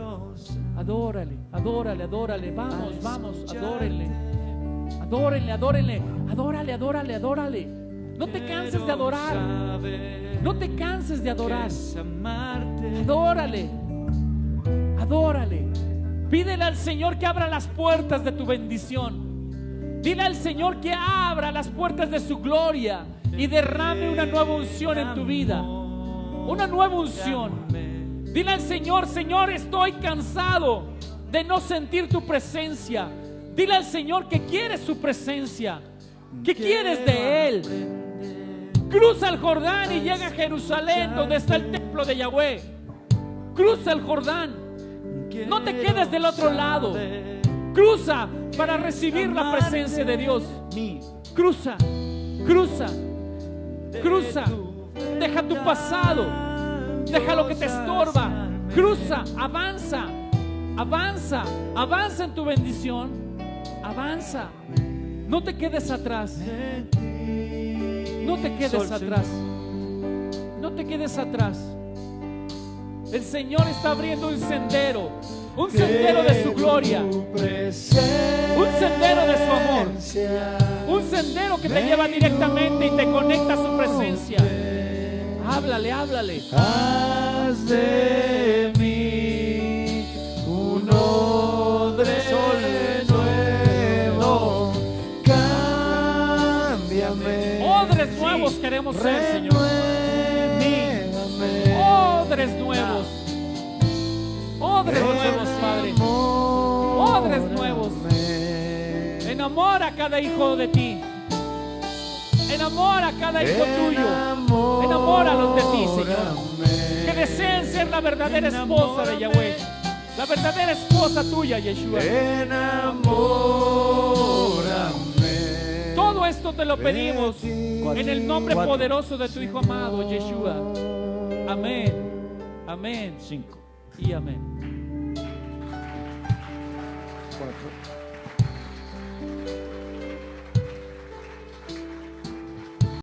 adórale, adórale, adórale. Vamos, vamos, adórenle. Adórenle, adórenle, adórale, adórale, adórale. No te canses de adorar. No te canses de adorar. Adórale, adórale. Pídele al Señor que abra las puertas de tu bendición. Dile al Señor que abra las puertas de su gloria y derrame una nueva unción en tu vida. Una nueva unción. Dile al Señor: Señor, estoy cansado de no sentir tu presencia. Dile al Señor que quieres su presencia, que quieres de Él. Cruza el Jordán y llega a Jerusalén, donde está el templo de Yahweh. Cruza el Jordán. No te quedes del otro lado. Cruza para recibir la presencia de Dios. Cruza, cruza, cruza. Deja tu pasado. Deja lo que te estorba. Cruza, avanza, avanza, avanza en tu bendición. Avanza. No te quedes atrás. No te quedes atrás. No te quedes atrás. El Señor está abriendo un sendero de su gloria, un sendero de su amor, un sendero que te lleva directamente y te conecta a su presencia. Háblale, háblale. Haz de mí un odre nuevo, cámbiame. Odres nuevos queremos ser, Señor. Odres nuevos. Odres nuevos, Padre. Odres nuevos. Enamora a cada hijo de ti. Enamora a cada hijo tuyo. Enamóralos de ti, Señor. Que deseen ser la verdadera esposa de Yahweh. La verdadera esposa tuya, Yeshua. Enamórame. Todo esto te lo pedimos en el nombre poderoso de tu Hijo amado, Yeshua. Amén. Amén. 5 y amén. 4